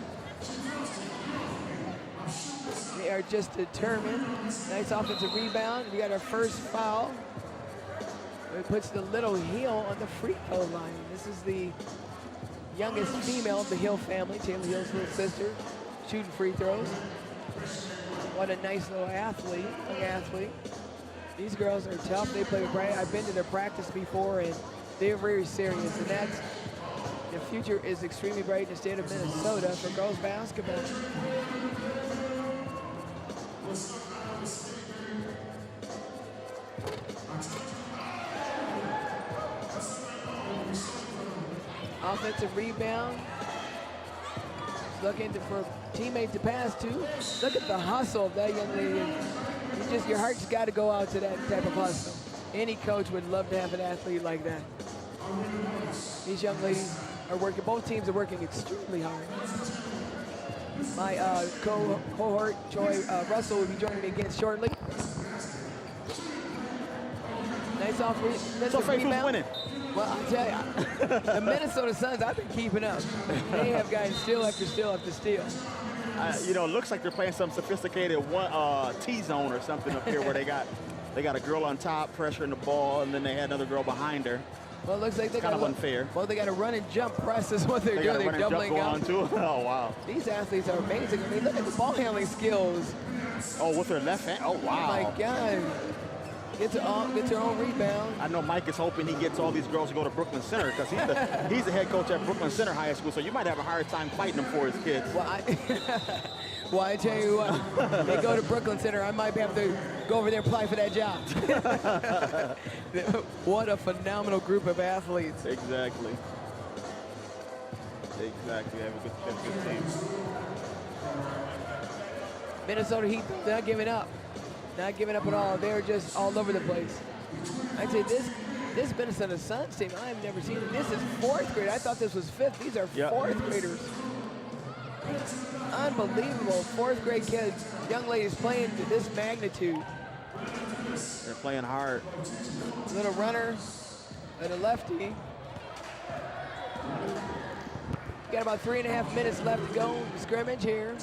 They are just determined. Nice offensive rebound. We got our first foul. It puts the little Hill on the free throw line. This is the youngest female of the Hill family, Taylor Hill's little sister, shooting free throws. What a nice little athlete, young athlete. These girls are tough. They play bright. I've been to their practice before, and they're very serious, and that's, the future is extremely bright in the state of Minnesota for girls basketball. Offensive rebound. Looking for a teammate to pass to. Look at the hustle of that young lady. Your heart's got to go out to that type of hustle. Any coach would love to have an athlete like that. These young ladies are working, both teams are working extremely hard. My cohort, Joy Russell, will be joining me again shortly. Nice off rebound. So Faith, who's winning? Well, I'll tell you, the Minnesota Suns, I've been keeping up. They have gotten steal after steal after steal. You know, it looks like they're playing some sophisticated T-zone or something up here where they got a girl on top pressuring the ball, and then they had another girl behind her. Well, it looks like they kind of unfair. Well, they got a run and jump press is what they're doing. They're doubling out. Oh, wow. These athletes are amazing. I mean, look at the ball handling skills. Oh, with her left hand? Oh, wow. Oh, my God. Gets her own rebound. I know Mike is hoping he gets all these girls to go to Brooklyn Center because he's the head coach at Brooklyn Center High School, so you might have a hard time fighting him for his kids. Well, I tell you what, they go to Brooklyn Center, I might have to go over there and apply for that job. What a phenomenal group of athletes. Exactly. They have a good team. Minnesota Heat not giving up. Not giving up at all. They're just all over the place. I'd say this Minnesota Suns team, I've never seen it. This is fourth grade. I thought this was fifth. These are fourth graders. Unbelievable. Fourth grade kids, young ladies playing to this magnitude. They're playing hard. Little runner and a lefty. Got about 3.5 minutes left to go in the scrimmage here.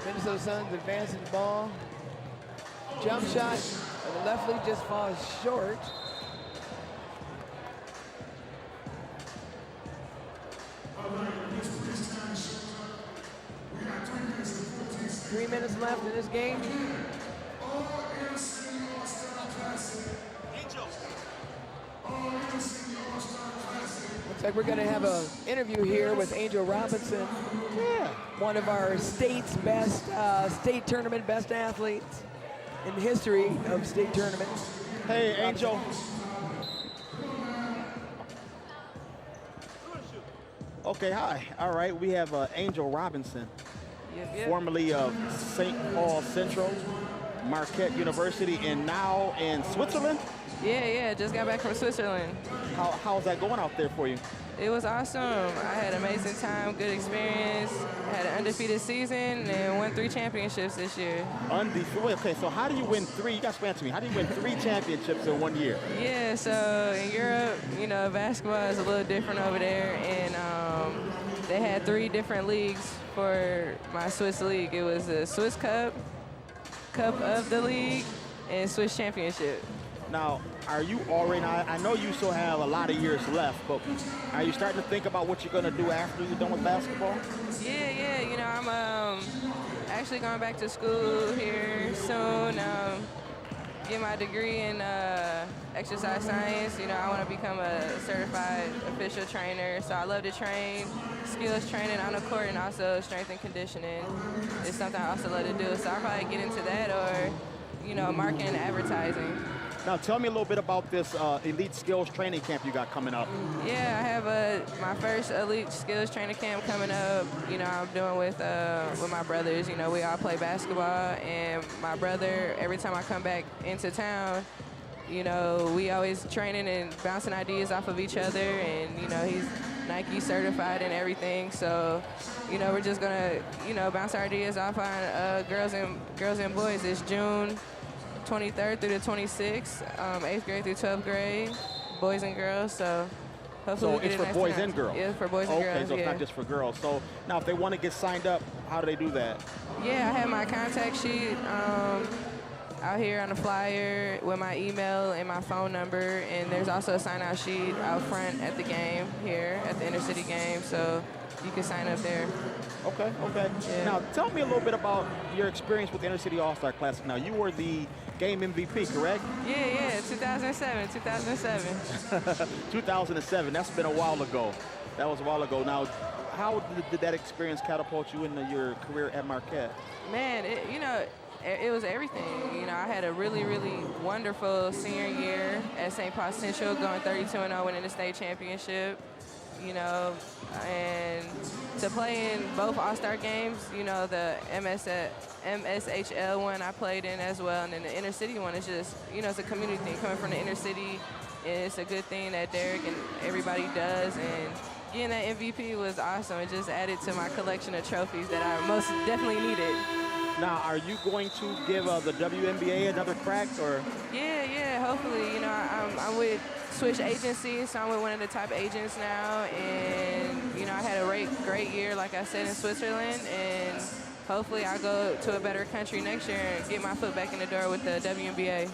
Minnesota Suns advancing the ball. Jump shot, and the left lead just falls short. Three minutes left in this game. Looks like we're going to have an interview here with Angel Robinson. One of our state's best, state tournament best athletes in the history of state tournaments. Hey, Angel. Okay, hi. All right, we have Angel Robinson, formerly of St. Paul Central, Marquette University, and now in Switzerland? Yeah, just got back from Switzerland. How's that going out there for you? It was awesome. I had an amazing time, good experience. Had an undefeated season and won 3 championships this year. Undefeated. Okay, so how do you win 3? You got to explain to me. How do you win 3 championships in 1 year? Yeah, so in Europe, basketball is a little different over there, and they had 3 different leagues for my Swiss league. It was the Swiss Cup, Cup of the League, and Swiss Championship. Now, are you already, I know you still have a lot of years left, but are you starting to think about what you're going to do after you're done with basketball? Yeah, I'm actually going back to school here soon, get my degree in exercise science. I want to become a certified official trainer, so I love to train, skills training on the court, and also strength and conditioning. It's something I also love to do, so I'll probably get into that or, marketing and advertising. Now, tell me a little bit about this elite skills training camp you got coming up. Yeah, I have my first elite skills training camp coming up. I'm doing with my brothers. We all play basketball, and my brother, every time I come back into town, we always training and bouncing ideas off of each other, and he's Nike certified and everything. So, we're just gonna, bounce our ideas off on girls and boys. It's June 23rd through the 26th, 8th grade through 12th grade, boys and girls. So hopefully so it's for boys and girls? Yeah, for boys and girls. Okay, so it's not just for girls. So now if they want to get signed up, how do they do that? Yeah, I have my contact sheet out here on the flyer with my email and my phone number, and there's also a sign-out sheet out front at the game here, at the inner city game, so you can sign up there. Okay. Yeah. Now, tell me a little bit about your experience with the Inner City All-Star Classic. Now, you were the game MVP, correct? Yeah, 2007. 2007, that's been a while ago. That was a while ago. Now, how did that experience catapult you into your career at Marquette? Man, it was everything. I had a really, really wonderful senior year at St. Paul Central, going 32-0, winning the state championship. And to play in both All-Star games, the MSHL one I played in as well, and then the inner city one is just, it's a community thing coming from the inner city, and it's a good thing that Derek and everybody does, and getting that MVP was awesome. It just added to my collection of trophies that I most definitely needed. Now, are you going to give the WNBA another crack, or? Yeah, hopefully. I'm with Switch Agency, so I'm with one of the top agents now, and, I had a great year, like I said, in Switzerland, and hopefully I'll go to a better country next year and get my foot back in the door with the WNBA.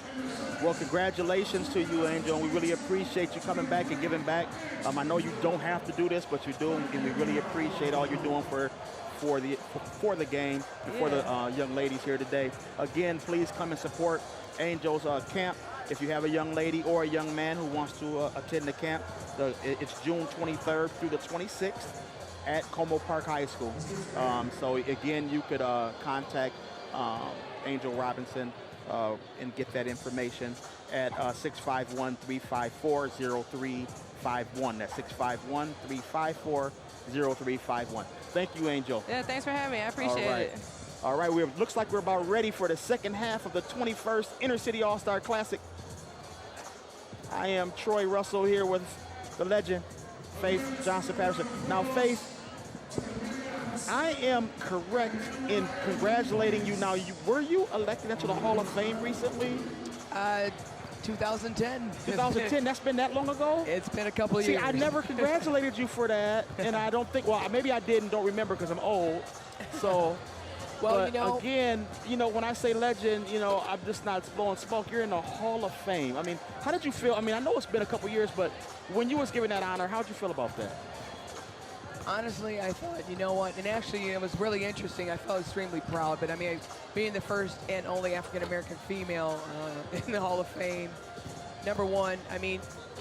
Well, congratulations to you, Angel. We really appreciate you coming back and giving back. I know you don't have to do this, but you do, and we really appreciate all you're doing for the game and for the young ladies here today. Again, please come and support Angel's camp. If you have a young lady or a young man who wants to attend the camp, it's June 23rd through the 26th. at Como Park High School. So again, you could contact Angel Robinson and get that information at 651-354-0351. That's 651-354-0351. Thank you, Angel. Yeah, thanks for having me. I appreciate it. All right, looks like we're about ready for the second half of the 21st Intercity All-Star Classic. I am Troy Russell here with the legend, Faith Johnson-Patterson. Now, Faith, I am correct in congratulating you. Now, were you elected into the Hall of Fame recently? 2010. 2010, that's been that long ago? It's been a couple of years. See, I never congratulated you for that, and I don't think, well, maybe I did and don't remember because I'm old. So, well, but again, when I say legend, I'm just not blowing smoke. You're in the Hall of Fame. I mean, how did you feel? I mean, I know it's been a couple years, but when you was given that honor, how did you feel about that? Honestly, I thought, you know what, and actually it was really interesting. I felt extremely proud, but I mean, being the first and only African-American female in the Hall of Fame, number one, I mean,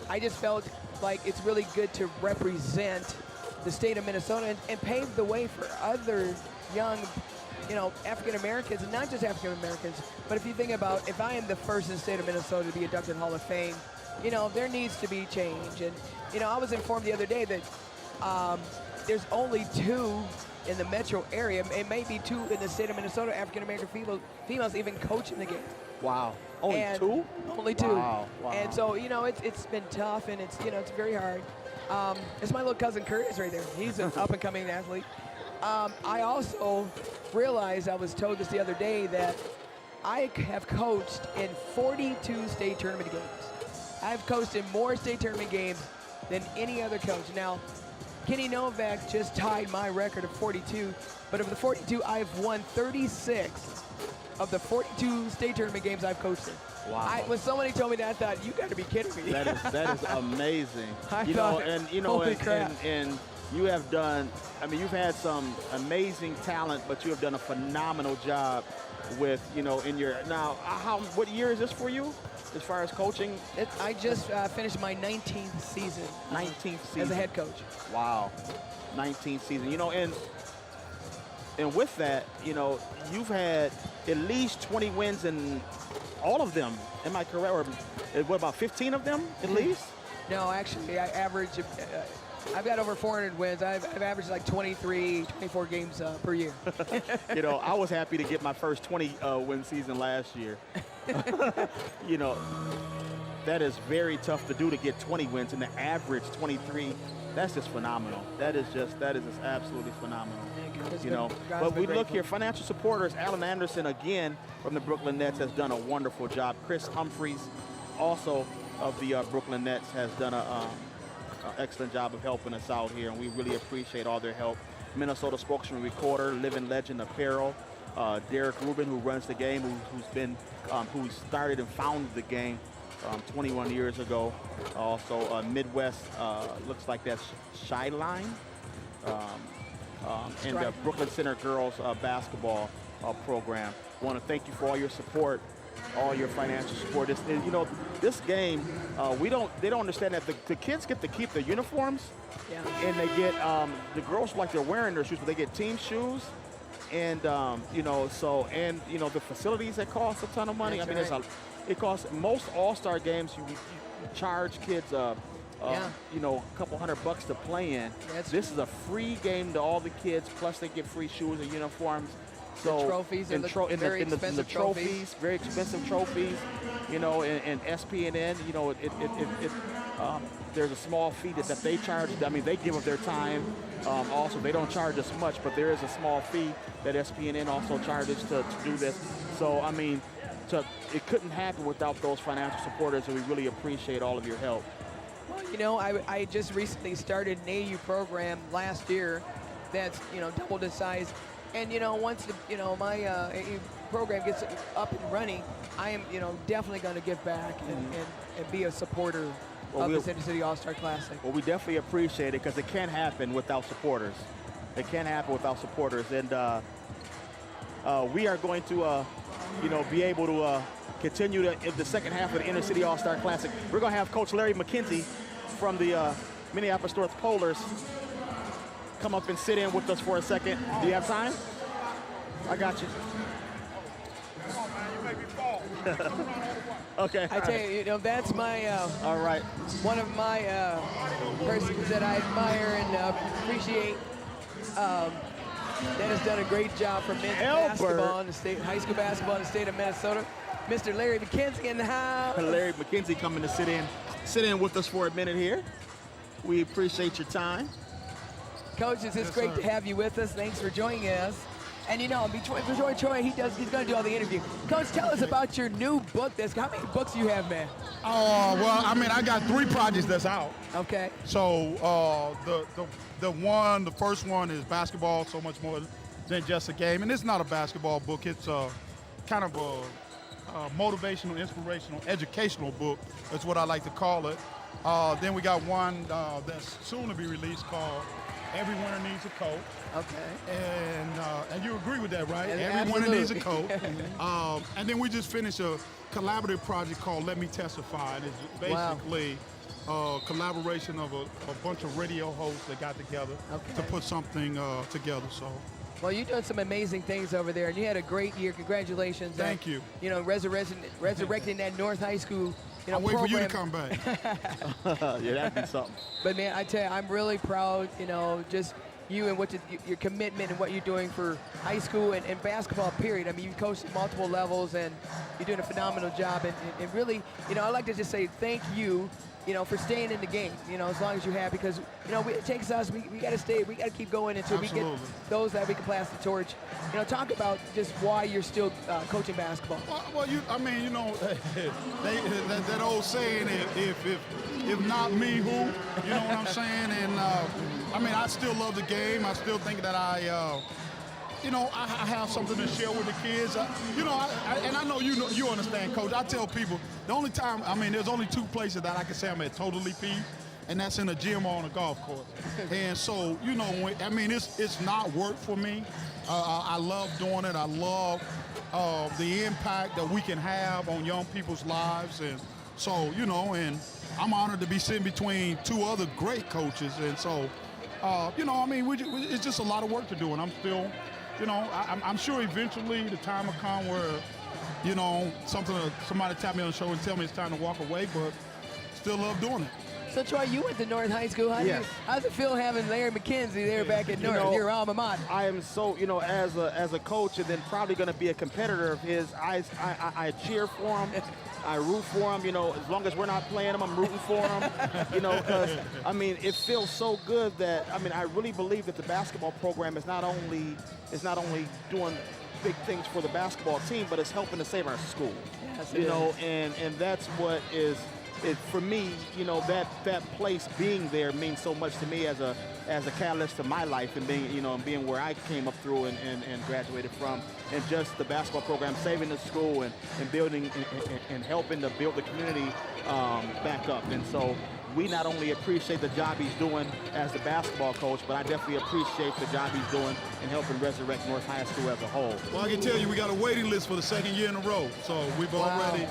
I just felt like it's really good to represent the state of Minnesota and pave the way for other young, African-Americans, and not just African-Americans, but if you think about, if I am the first in the state of Minnesota to be inducted in the Hall of Fame, there needs to be change. And, I was informed the other day that there's only 2 in the metro area, and maybe 2 in the state of Minnesota, African-American females even coaching the game. Wow. Only 2? Only 2. Wow. And so, it's been tough, and it's very hard. It's my little cousin Curtis right there. He's an up-and-coming athlete. I also realized, I was told this the other day, that I have coached in 42 state tournament games. I've coached in more state tournament games than any other coach. Now, Kenny Novak just tied my record of 42, but of the 42, I've won 36 of the 42 state tournament games I've coached in. Wow. When somebody told me that, I thought, you got to be kidding me. That is amazing. Holy crap. And you have done, I mean, you've had some amazing talent, but you have done a phenomenal job with, in your, now, what year is this for you? As far as coaching? I just finished my 19th season. 19th season. As a head coach. Wow. 19th season. And with that, you've had at least 20 wins in all of them. Am I correct? Or what, about 15 of them at least? No, actually, I average, I've got over 400 wins. I've averaged like 23, 24 games per year. I was happy to get my first 20-win season last year. That is very tough to do, to get 20 wins, and the average 23. That's just phenomenal. That is just absolutely phenomenal. But we look here, financial supporters, Alan Anderson, again, from the Brooklyn Nets, has done a wonderful job. Chris Humphreys, also of the Brooklyn Nets, has done an excellent job of helping us out here, and we really appreciate all their help. Minnesota Spokesman Recorder, Living Legend Apparel, Derek Reuben, who runs the game, who started and founded the game 21 years ago. Also, Midwest, looks like that's Shyline, and the Brooklyn Center Girls Basketball Program. I want to thank you for all your support, all your financial support. This game, they don't understand that the kids get to keep their uniforms, and they get, the girls, like, they're wearing their shoes, but they get team shoes. And, the facilities that cost a ton of money. That's right. It costs, most all-star games, you charge kids, a couple $100 to play in. This is a free game to all the kids, plus they get free shoes and uniforms. So the trophies and very expensive trophies. Very expensive trophies, and SPNN, there's a small fee that they charge. I mean, they give up their time. Also, they don't charge us much, but there is a small fee that SPNN also charges to do this. So, I mean, it couldn't happen without those financial supporters, and we really appreciate all of your help. Well, I just recently started an AU program last year that's, doubled its size. And, once my AU program gets up and running, I am, definitely going to give back and be a supporter of this Intercity All-Star Classic. Well, we definitely appreciate it, because it can't happen without supporters. It can't happen without supporters. And we are going to, be able to continue in the second half of the Intercity All-Star Classic. We're going to have Coach Larry McKenzie from the Minneapolis North Polars come up and sit in with us for a second? Do you have time? I got you. Okay. I tell you, that's my all right. One of my persons that I admire and appreciate. That has done a great job for men's basketball in the state, high school basketball in the state of Minnesota. Mr. Larry McKenzie in the house. Larry McKenzie coming to sit in with us for a minute here. We appreciate your time. Coach, it's great to have you with us. Thanks for joining us. And before Troy, he's going to do all the interview. Coach, tell us about your new book. How many books do you have, man? Well, I got 3 projects that's out. Okay. So the first one is basketball, so much more than just a game. And it's not a basketball book. It's kind of a motivational, inspirational, educational book. That's what I like to call it. Then we got one that's soon to be released called Every Winner Needs a Coach. Okay. And you agree with that, right? And Every winner needs a coach. And then we just finished a collaborative project called Let Me Testify. And it's basically a collaboration of a bunch of radio hosts that got together to put something together. So. Well, you're doing some amazing things over there, and you had a great year. Congratulations. Thank you. Resurrecting that North High School I'll wait for you to come back. Yeah, that'd be something. But, man, I tell you, I'm really proud, just you and your commitment and what you're doing for high school and basketball, period. I mean, you've coached at multiple levels, and you're doing a phenomenal job. And really, I'd like to just say thank you, for staying in the game, as long as you have, because, it takes us, we got to stay, we got to keep going until we get those that we can pass the torch. Talk about just why you're still coaching basketball. Well, that old saying, if not me, who? You know what I'm saying? And, I still love the game. I still think that I have something to share with the kids. And I know you understand, Coach. I tell people the only time, there's only 2 places that I can say I'm at totally peace, and that's in a gym or on a golf course. And so, it's not work for me. I love doing it. I love the impact that we can have on young people's lives. And so, and I'm honored to be sitting between 2 other great coaches. And so, it's just a lot of work to do. And I'm still, I'm sure eventually the time will come where, somebody tap me on the shoulder and tell me it's time to walk away, but still love doing it. So, Troy, you went to North High School. How's it feel having Larry McKenzie there back at North, your alma mater? I am so, as a coach and then probably going to be a competitor of his, I cheer for him. I root for him, as long as we're not playing him, I'm rooting for him, because, it feels so good that, I really believe that the basketball program is not only doing big things for the basketball team, but it's helping to save our school, and that's what is, for me, that place being there means so much to me as a catalyst to my life and being where I came up through and graduated from, and just the basketball program saving the school and building and helping to build the community back up. And so we not only appreciate the job he's doing as the basketball coach, but I definitely appreciate the job he's doing in helping resurrect North High School as a whole. Well, I can tell you we got a waiting list for the 2nd year in a row. So we've already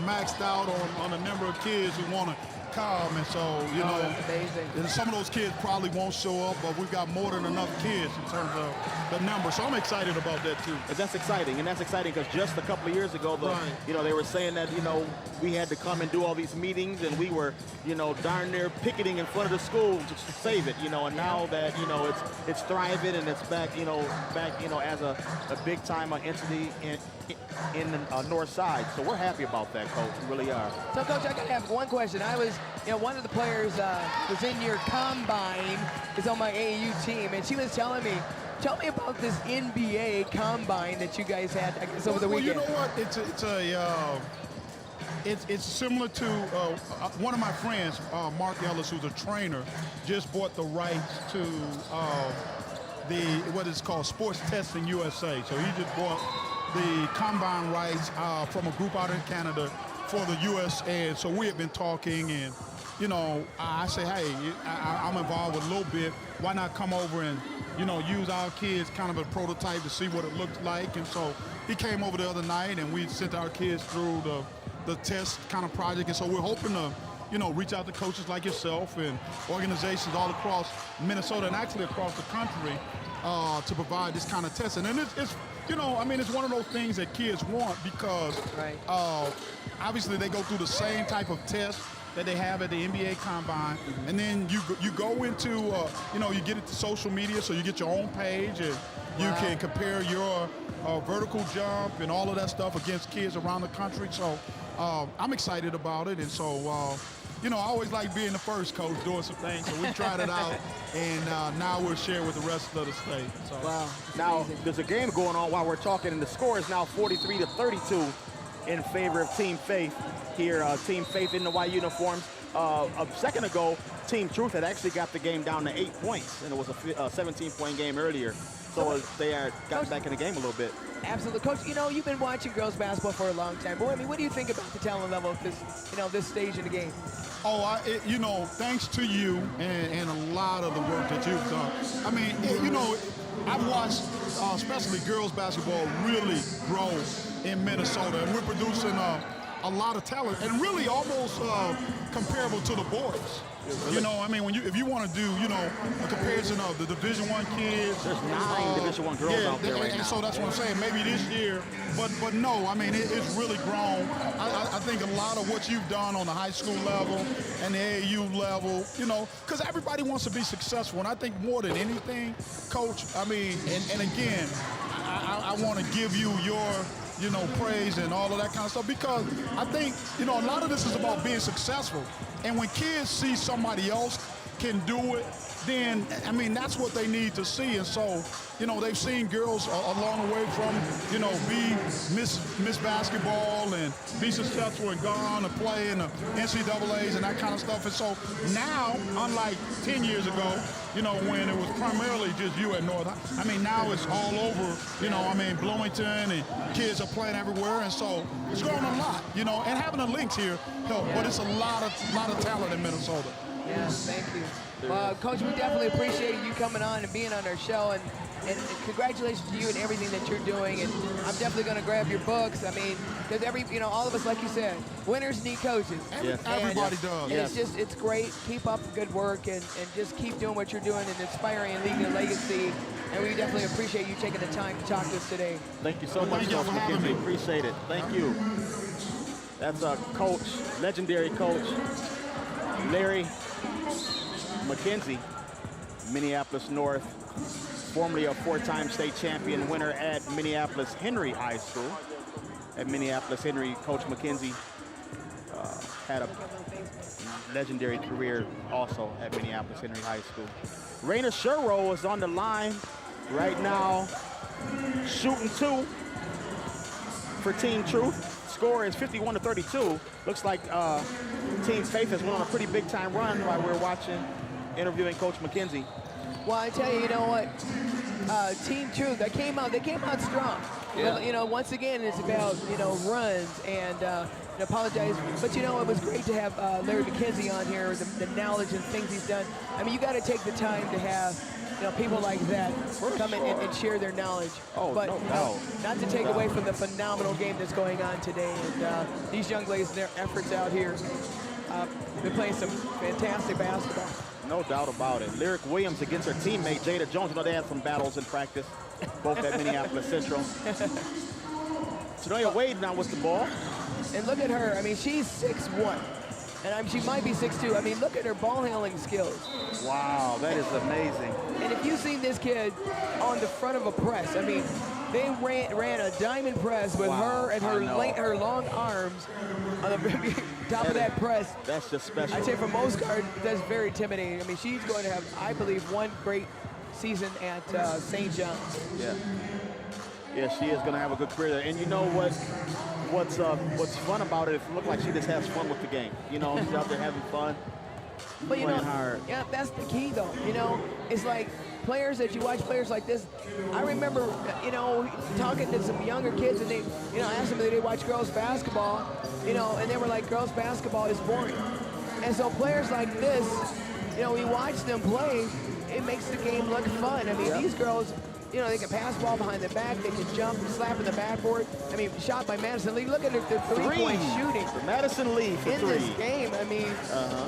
maxed out on the number of kids who want to come. And so, amazing. And some of those kids probably won't show up, but we've got more than enough kids in terms of the number. So I'm excited about that, too. But that's exciting, and that's exciting because just a couple of years ago, they were saying that, we had to come and do all these meetings, and we were, darn near picketing in front of the school to save it, and now that, it's thriving and it's back, as a big-time entity in the north side. So we're happy about that, Coach. We really are. So, Coach, I got to have one question. I was, one of the players was in your combine, is on my AAU team, and she was telling me, tell me about this NBA combine that you guys had, I guess, over the weekend. Well, you know what? It's similar to one of my friends, Mark Ellis, who's a trainer, just bought the rights to what is called Sports Testing USA. So he just bought the combine rights from a group out in Canada for the USA. So we have been talking, and I say, hey, I'm involved with a little bit. Why not come over and use our kids kind of a prototype to see what it looks like? And so he came over the other night, and we sent our kids through the test kind of project. And so we're hoping to reach out to coaches like yourself and organizations all across Minnesota and actually across the country to provide this kind of testing. And it's one of those things that kids want because obviously they go through the same type of test that they have at the NBA Combine, and then you go into, you get into social media, so you get your own page, and you can compare your vertical jump and all of that stuff against kids around the country. So I'm excited about it, and so, I always like being the first coach doing some things, so we tried it out, and now we'll share with the rest of the state. So. Wow. Now, there's a game going on while we're talking, and the score is now 43-32 in favor of Team Faith. Here, Team Faith in the white uniforms. A second ago, Team Truth had actually got the game down to 8 points, and it was a 17-point game earlier. So they got back in the game a little bit. Absolutely. Coach, you've been watching girls basketball for a long time. But, what do you think about the talent level of this stage in the game? Thanks to you and a lot of the work that you've done. I've watched, especially girls basketball, really grow in Minnesota, and we're producing a lot of talent, and really almost comparable to the boys. If you want to do, a comparison of the Division I kids. There's 9 Division I girls out there right now. And so that's what I'm saying. Maybe this year, but no. It's really grown. I think a lot of what you've done on the high school level and the AAU level, because everybody wants to be successful. And I think more than anything, Coach, and again, I want to give you your praise and all of that kind of stuff, because I think, a lot of this is about being successful. And when kids see somebody else can do it, then, that's what they need to see. And so, they've seen girls along the way from, be Miss Basketball and be successful and go on and play in the NCAAs and that kind of stuff. And so now, unlike 10 years ago, when it was primarily just you at North, now it's all over, Bloomington, and kids are playing everywhere. And so it's grown a lot, and having the links here help. But it's a lot of talent in Minnesota. Yes, thank you. Well, Coach, we definitely appreciate you coming on and being on our show, and congratulations to you and everything that you're doing. And I'm definitely going to grab your books. Because all of us, like you said, winners need coaches. Everybody does. It's great. Keep up the good work and just keep doing what you're doing and inspiring and leaving a legacy. And we definitely appreciate you taking the time to talk to us today. Thank you so much, Coach McKenzie. Appreciate it. Thank you. That's Coach, legendary Coach Larry McKenzie, Minneapolis North, formerly a 4-time state champion winner at Minneapolis Henry High School. At Minneapolis Henry, Coach McKenzie had a legendary career also at Minneapolis Henry High School. Raina Sherrow is on the line right now, shooting 2 for Team Truth. Score is 51-32. Looks like Team Faith has went on a pretty big time run while we're interviewing Coach McKenzie. Well, I tell you, you know what? Team Truth, they came out strong. Yeah. Once again, it's about, runs and apologize. But, it was great to have Larry McKenzie on here, the knowledge and things he's done. You got to take the time to have, people like that come in and share their knowledge. But not to take away from the phenomenal game that's going on today. And these young ladies, their efforts out here, they're playing some fantastic basketball. No doubt about it. Lyric Williams against her teammate, Jada Jones. They had some battles in practice, both at Minneapolis Central. Sonoya Wade now with the ball. And look at her. She's 6'1". And she might be 6'2". Look at her ball handling skills. Wow, that is amazing. And if you've seen this kid on the front of a press, they ran a diamond press with her and her long arms on the top of that press. That's just special. I'd say for most guards, that's very intimidating. She's going to have, I believe, one great season at St. John's. Yeah, she is going to have a good career there. And you know what's fun about it? It looks like she just has fun with the game. She's out there having fun, but playing hard. Yeah, that's the key, though. It's like players that you watch, players like this. I remember, talking to some younger kids, and they, asked them if they watch girls basketball, and they were like, girls basketball is boring. And so players like this, we watch them play, it makes the game look fun. These girls, you know, they can pass ball behind the back, they can jump, slap in the backboard. I mean, shot by Madison Lee. Look at the three-point shooting. For Madison Lee for in three. this game. I mean,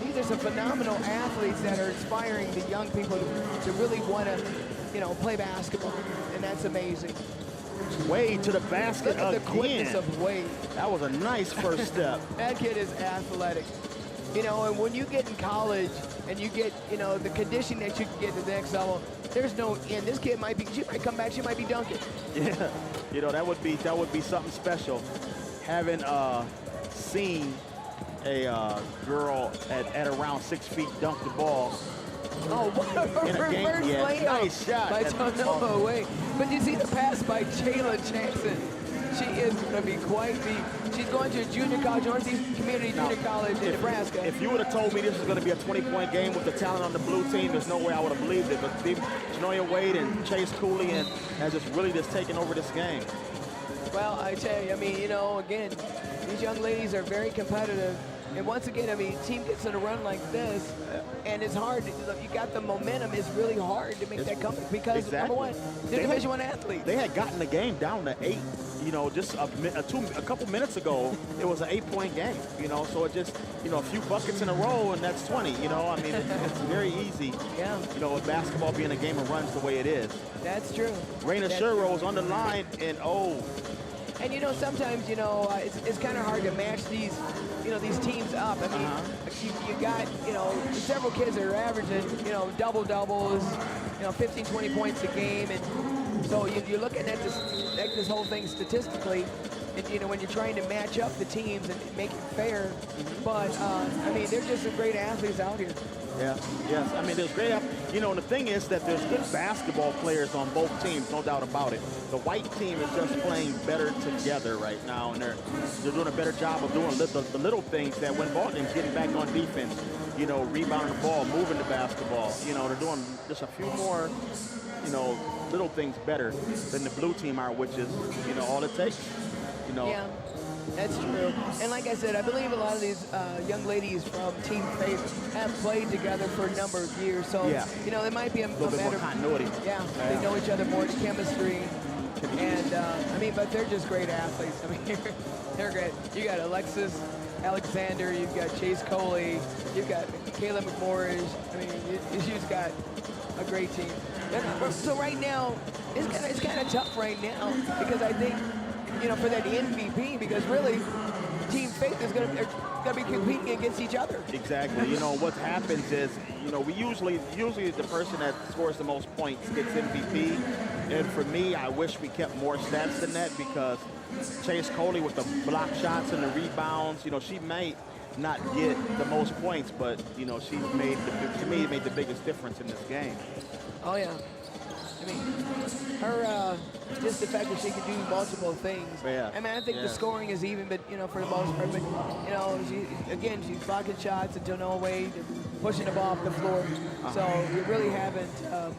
these are some phenomenal athletes that are inspiring the young people to really want to, you know, play basketball, and that's amazing. Wade to the basket Look at again. the quickness of Wade. That was a nice first step. That kid is athletic. You know, and when you get in college and you get, you know, the conditioning that you can get to the next level, there's no end. This kid might be, she might come back, she might be dunking. Yeah, you know, that would be something special. Having seen a girl at around 6 feet dunk the ball. Oh, what a reverse layup. Nice shot. By Tonoa Wade. But you see the pass by Jayla Jackson. She is going to be quite she's going to a junior college, Northeast Community Junior College in Nebraska. If you would have told me this was going to be a 20-point game with the talent on the blue team, there's no way I would have believed it. But Tonoa Wade and Chase Cooley has just taken over this game. Well, I tell you, I mean, you know, again, these young ladies are very competitive. And once again, I mean, team gets in a run like this, and it's hard. Look, you got the momentum. It's really hard to make that comeback because, number one, they're Division I athletes. They had gotten the game down to 8. You know, just a couple minutes ago, it was an 8-point game. You know, so it just, you know, a few buckets in a row, and that's 20. You know, I mean, it's very easy. Yeah. You know, with basketball being a game of runs the way it is. That's true. Raina Sherrose on the line, and And you know, sometimes, you know, it's kind of hard to match these, you know, these teams up. I mean, you got, you know, several kids that are averaging, you know, double-doubles, you know, 15, 20 points a game. And so you're looking at this whole thing statistically, and, you know, when you're trying to match up the teams and make it fair. But, I mean, they're just some great athletes out here. Yeah, yes. I mean, there's great, you know, and the thing is that there's good basketball players on both teams, no doubt about it. The white team is just playing better together right now, and they're doing a better job of doing the little things that when ball games, getting back on defense, you know, rebounding the ball, moving the basketball. You know, they're doing just a few more, you know, little things better than the blue team are, which is, you know, all it takes. You know. Yeah. That's true. And like I said, I believe a lot of these young ladies from Team Faith have played together for a number of years. So, you know, there might be a little bit more continuity. Yeah, they know each other more, chemistry. And, I mean, but they're just great athletes. I mean, they're great. You got Alexis Alexander, you've got Chase Coley, you've got Kayla McMorris. I mean, you've got a great team. And so right now, it's kind of tough right now because I think, you know, for that MVP, because really, Team Faith is going to be competing against each other. Exactly. You know, what happens is, you know, we usually the person that scores the most points gets MVP. And for me, I wish we kept more stats than that because Chase Coley with the block shots and the rebounds, you know, she might not get the most points, but, you know, she's made the biggest difference in this game. Oh, yeah. I mean, her, just the fact that she can do multiple things. Yeah. I mean, I think the scoring is even, but, you know, for the most part, but, you know, she's blocking shots until Noah Wade and pushing the ball off the floor. So we really haven't, I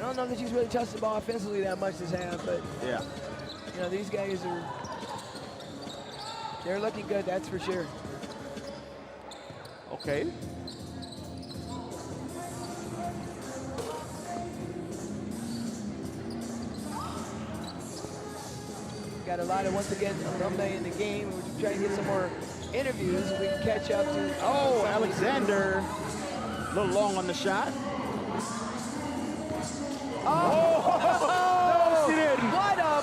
don't know that she's really touched the ball offensively that much this half, but, you know, these guys they're looking good, that's for sure. Okay. Got a lot of, once again, alumni in the game. We're trying to get some more interviews so we can catch up to. Oh, Alexander, a little long on the shot. Oh, no, she didn't. What a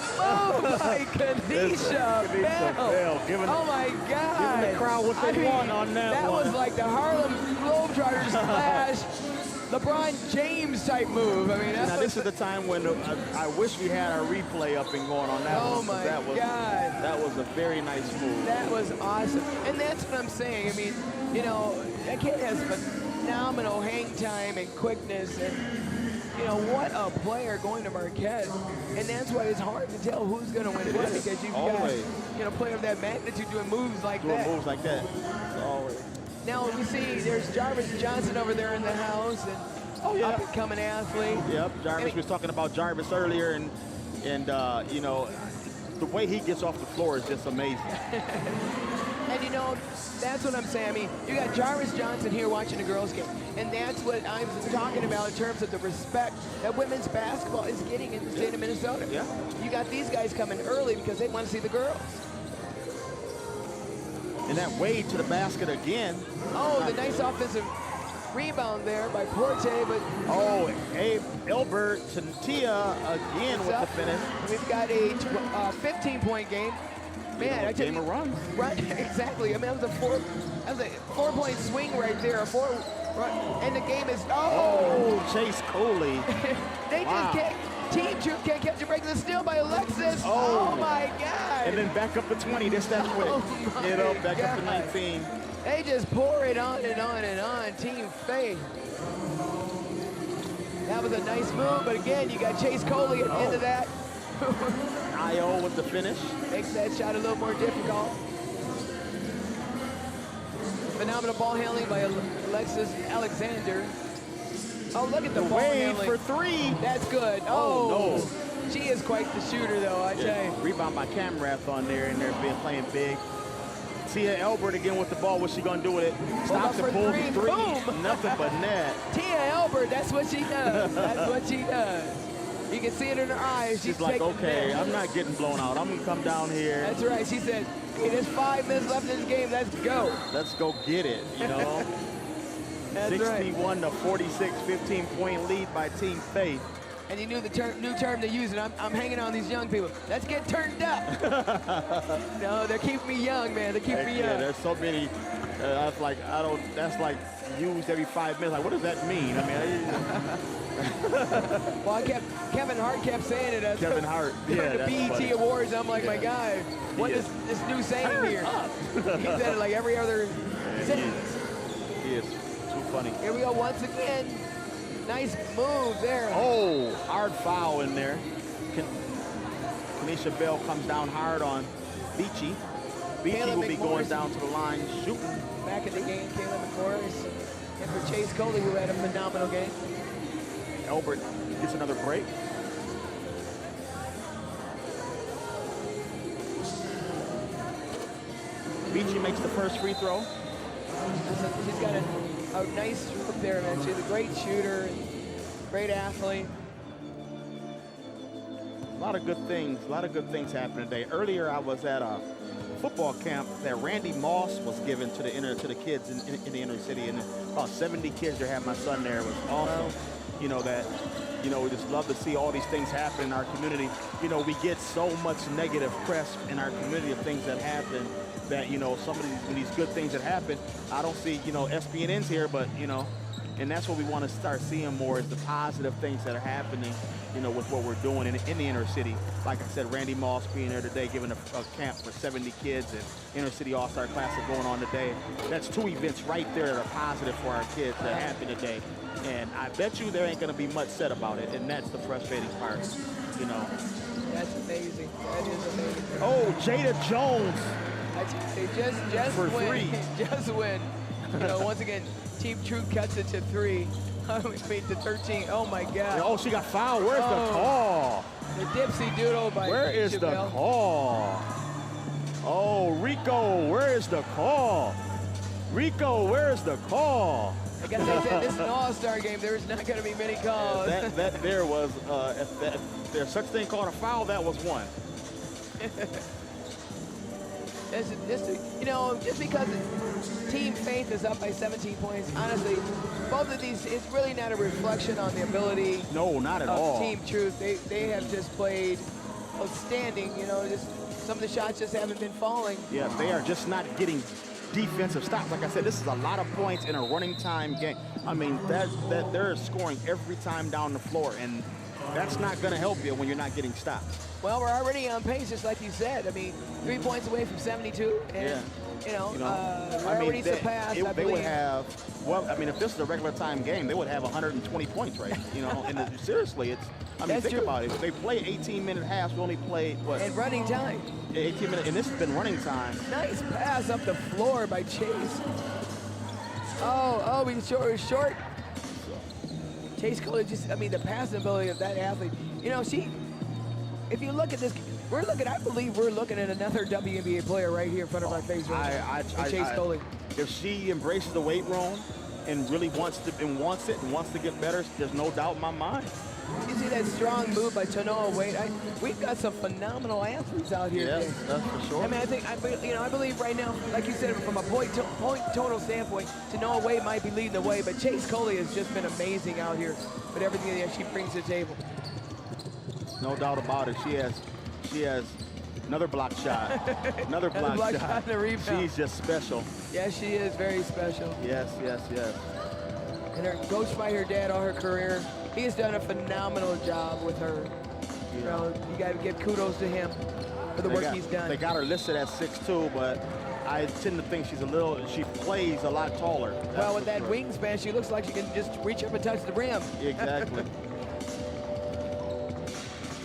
move by Kanisha Bell. Oh my God. Giving the crowd what they want on that one. That was like the Harlem Globetrotters slash LeBron James type move. I mean, now this is the time when I wish we had our replay up and going on that one. Oh my God. That was a very nice move. That was awesome. And that's what I'm saying. I mean, you know, that kid has phenomenal hang time and quickness and, you know, what a player going to Marquette. And that's why it's hard to tell who's going to win what because you've got, you know, player of that magnitude doing moves like that. Doing moves like that. Always. Now we see there's Jarvis Johnson over there in the house, and up-and-coming athlete. Yep, Jarvis was talking about Jarvis earlier, and you know, the way he gets off the floor is just amazing. And you know, that's what I'm saying. I mean, you got Jarvis Johnson here watching the girls game. And that's what I'm talking about in terms of the respect that women's basketball is getting in the state of Minnesota. Yeah. You got these guys coming early because they want to see the girls. And that Wade to the basket again. Oh, the nice offensive rebound there by Porte, but... Oh, Abe Elbert to Tia again with the finish. We've got a 15-point game. Man, I game of runs. Right, exactly. I mean, that was a four-point swing right there. And the game is... Oh, Chase Coley. They just can't... Team Troop can't catch a break. The steal by Alexis. Oh, my God. And then back up to 20. Just that quick. Back up to 19. They just pour it on and on and on. Team Faith. That was a nice move, but again, you got Chase Coley at the end of that. I.O. with the finish. Makes that shot a little more difficult. Phenomenal ball handling by Alexis Alexander. Oh, look at the ball handling. For three. That's good. Oh, no. She is quite the shooter, though, I tell you. Rebound by Camrath on there, and they're playing big. Tia Elbert again with the ball. What's she going to do with it? Stops and pulls three. Boom. Nothing but net. Tia Elbert, that's what she does. That's what she does. You can see it in her eyes. She's like, okay, I'm not getting blown out. I'm going to come down here. That's right. She said, hey, there's 5 minutes left in this game. Let's go. Let's go get it, you know. 61 to 46, 15-point lead by Team Faith. And you knew the new term to use, and I'm hanging on these young people. Let's get turned up. No, they're keeping me young, man. They're keeping me young. Yeah, there's so many. That's like used every 5 minutes. Like, what does that mean? I mean, well, Kevin Hart kept saying it as Kevin Hart. during Yeah, the BET funny. Awards. I'm like, my guy, what is this new saying here? He said it like every other sentence. He is too funny. Here we go once again. Nice move there. Oh, hard foul in there. Kanisha Bell comes down hard on Beachy. Beachy will be going down to the line shooting. Back in the game, Kayla McMorris. And for Chase Coley, who had a phenomenal game. Elbert gets another break. Beachy makes the first free throw. She's got a nice stroke there, man. She's a great shooter, great athlete. A lot of good things happening today. Earlier, I was at a football camp that Randy Moss was given to the kids in the inner city, and about 70 kids there. Had my son there. It was awesome. You know that. You know, we just love to see all these things happen in our community. You know, we get so much negative press in our community of things that happen that, you know, some of these good things that happen, I don't see, you know, SBNN's here, but, you know, and that's what we want to start seeing more is the positive things that are happening, you know, with what we're doing in the inner city. Like I said, Randy Moss being there today, giving a camp for 70 kids, and Inner City All-Star Classic going on today. That's 2 events right there that are positive for our kids that happen today. And I bet you there ain't going to be much said about it, and that's the frustrating part, you know. That's amazing. That is amazing. Oh, Jada Jones. Just for win. 3. Just win. You know, once again, Team Troop cuts it to 3. I mean, to 13. Oh, my God. Oh, she got fouled. Where's the call? The dipsy doodle by Where is the call? Oh, Rico, where is the call? Rico, where is the call? I guess they said this is an all-star game. There's not going to be many calls. That there was, if there's such thing called a foul, that was one. You know, just because Team Faith is up by 17 points, honestly, both of these, it's really not a reflection on the ability no, not at all. Team Truth. They have just played outstanding, you know, just some of the shots just haven't been falling. Yeah, they are just not getting defensive stops. Like I said, this is a lot of points in a running time game. I mean, that they're scoring every time down the floor, and that's not going to help you when you're not getting stops. Well, we're already on pace, just like you said. I mean, 3 points away from 72, and you know, we're already surpassed. They would have. Well, I mean, if this is a regular time game, they would have 120 points, right? You know, and seriously, it's. I mean, think about it. If they play 18-minute halves, we only played what? And running time. 18 minutes, and this has been running time. Nice pass up the floor by Chase. Oh, he's short. Chase Coley just, I mean, the passing ability of that athlete. You know, if you look at this, I believe we're looking at another WNBA player right here in front of our face right now. Chase Coley. If she embraces the weight room and really wants it and wants to get better, there's no doubt in my mind. You see that strong move by Tanoa Wade? We've got some phenomenal athletes out here. Yes, that's for sure. I mean, I believe right now, like you said, from a point total standpoint, Tanoa Wade might be leading the way, but Chase Coley has just been amazing out here with everything that she brings to the table. No doubt about it. She has another block shot. Another block shot. And a rebound. She's just special. Yes, she is very special. Yes, yes, yes. And her coached by her dad all her career. He has done a phenomenal job with her. Yeah. You know, you got to give kudos to him for the work he's done. They got her listed at 6'2", but I tend to think she plays a lot taller. Well, with that wingspan, she looks like she can just reach up and touch the rim. Exactly.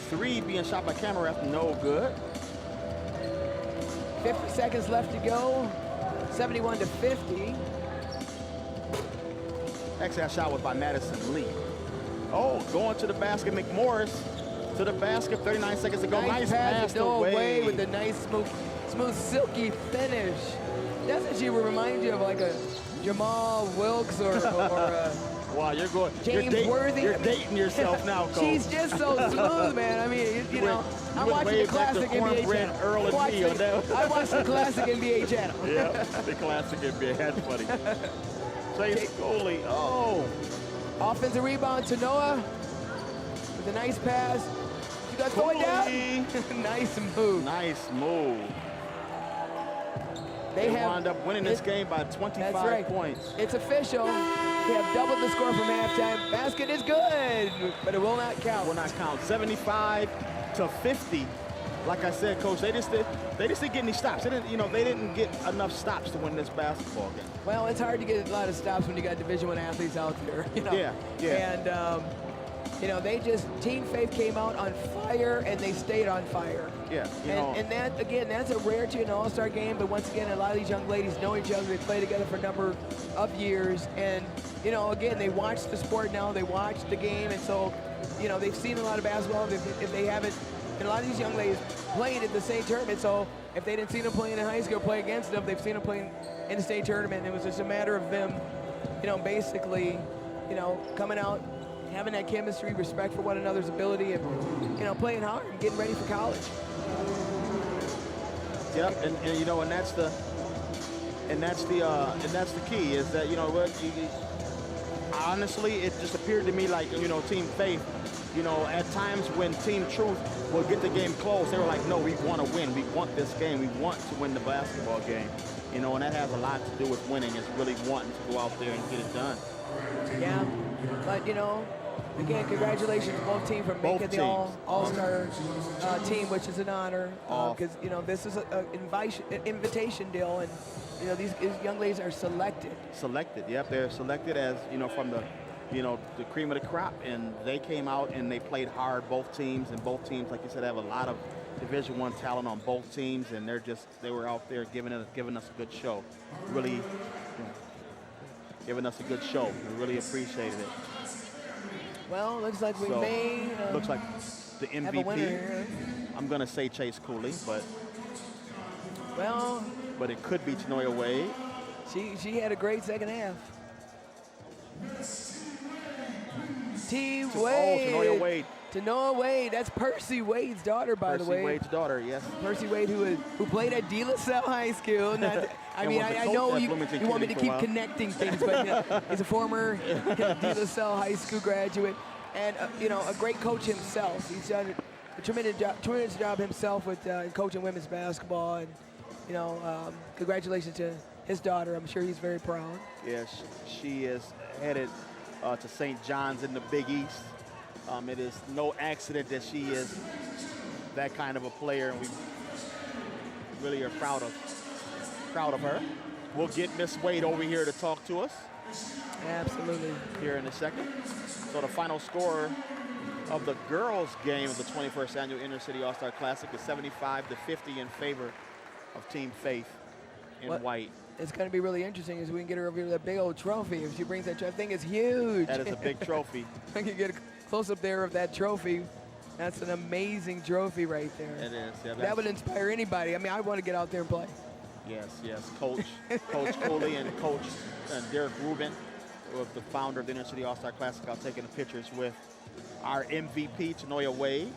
3 being shot by Cameron, no good. 50 seconds left to go. 71-50. Actually, that shot was by Madison Lee. Oh, going to the basket, McMorris to the basket, 39 seconds to go. Nice pass to Wade with a nice, smooth, silky finish. Doesn't she remind you of like a Jamal Wilkes or wow, James Worthy? You're dating yourself now, Coach. She's just so smooth, man. I mean, you know, I'm watching the classic NBA channel. I watch the classic NBA channel. Yeah, the classic NBA. That's funny. Chase Coley, oh. Offensive rebound to Noah with a nice pass. You got throw it down. Nice move. Nice move. They wound up winning this game by 25 points. It's official. They have doubled the score from halftime. Basket is good, but it will not count. Will not count. 75-50. Like I said, Coach, they just didn't get any stops. They didn't get enough stops to win this basketball game. Well, it's hard to get a lot of stops when you got Division I athletes out there. You know? Yeah. And Team Faith came out on fire, and they stayed on fire. Yeah. And that, again, that's a rarity in an all-star game. But once again, a lot of these young ladies know each other. They play together for a number of years. And, again, they watch the sport now. They watch the game. And so, they've seen a lot of basketball. If they haven't, and a lot of these young ladies played at the state tournament. So if they didn't see them playing in high school, play against them, they've seen them playing in the state tournament. And it was just a matter of them, basically, coming out, having that chemistry, respect for one another's ability, and playing hard and getting ready for college. Yep, and that's the key is that honestly it just appeared to me like Team Faith, at times when Team Truth will get the game close, they were like, no, we want to win, we want this game, we want to win the basketball game, and that has a lot to do with winning, is really wanting to go out there and get it done. Yeah, but again, congratulations to both teams for making the all-star team, which is an honor, because this is an invitation deal, and these young ladies are selected. Yep, they're selected as from the the cream of the crop, and they came out and they played hard, both teams, like you said, have a lot of Division I talent on both teams, and they were out there giving us a good show, really giving us a good show. We really appreciated it. Well, looks like we may looks like the MVP. Have a winner here. I'm gonna say Chase Coley, but it could be Tanoa Wade. She had a great second half. Tanoa Wade. Tanoa Wade. That's Percy Wade's daughter, by the way. Percy Wade's daughter, yes. Percy Wade, who played at De La Salle High School. I know you want me to keep connecting things, but he's a former De La Salle High School graduate, and a great coach himself. He's done a tremendous job himself with coaching women's basketball, and congratulations to his daughter. I'm sure he's very proud. Yes, she is headed to St. John's in the Big East. It is no accident that she is that kind of a player, and we really are proud of her. We'll get Miss Wade over here to talk to us. Absolutely. Here in a second. So the final score of the girls' game of the 21st Annual Inter-City All-Star Classic is 75-50 in favor of Team Faith in white. It's going to be really interesting as we can get her over here with that big old trophy. If she brings that trophy, I think it's huge. That is a big trophy. I can get a close-up there of that trophy. That's an amazing trophy right there. It is. Yeah, That would inspire anybody. I mean, I want to get out there and play. Yes, Coach Coley and Coach Derek Reuben, the founder of the Inner City All-Star Classic, out taking the pictures with our MVP, Tanoya Wade.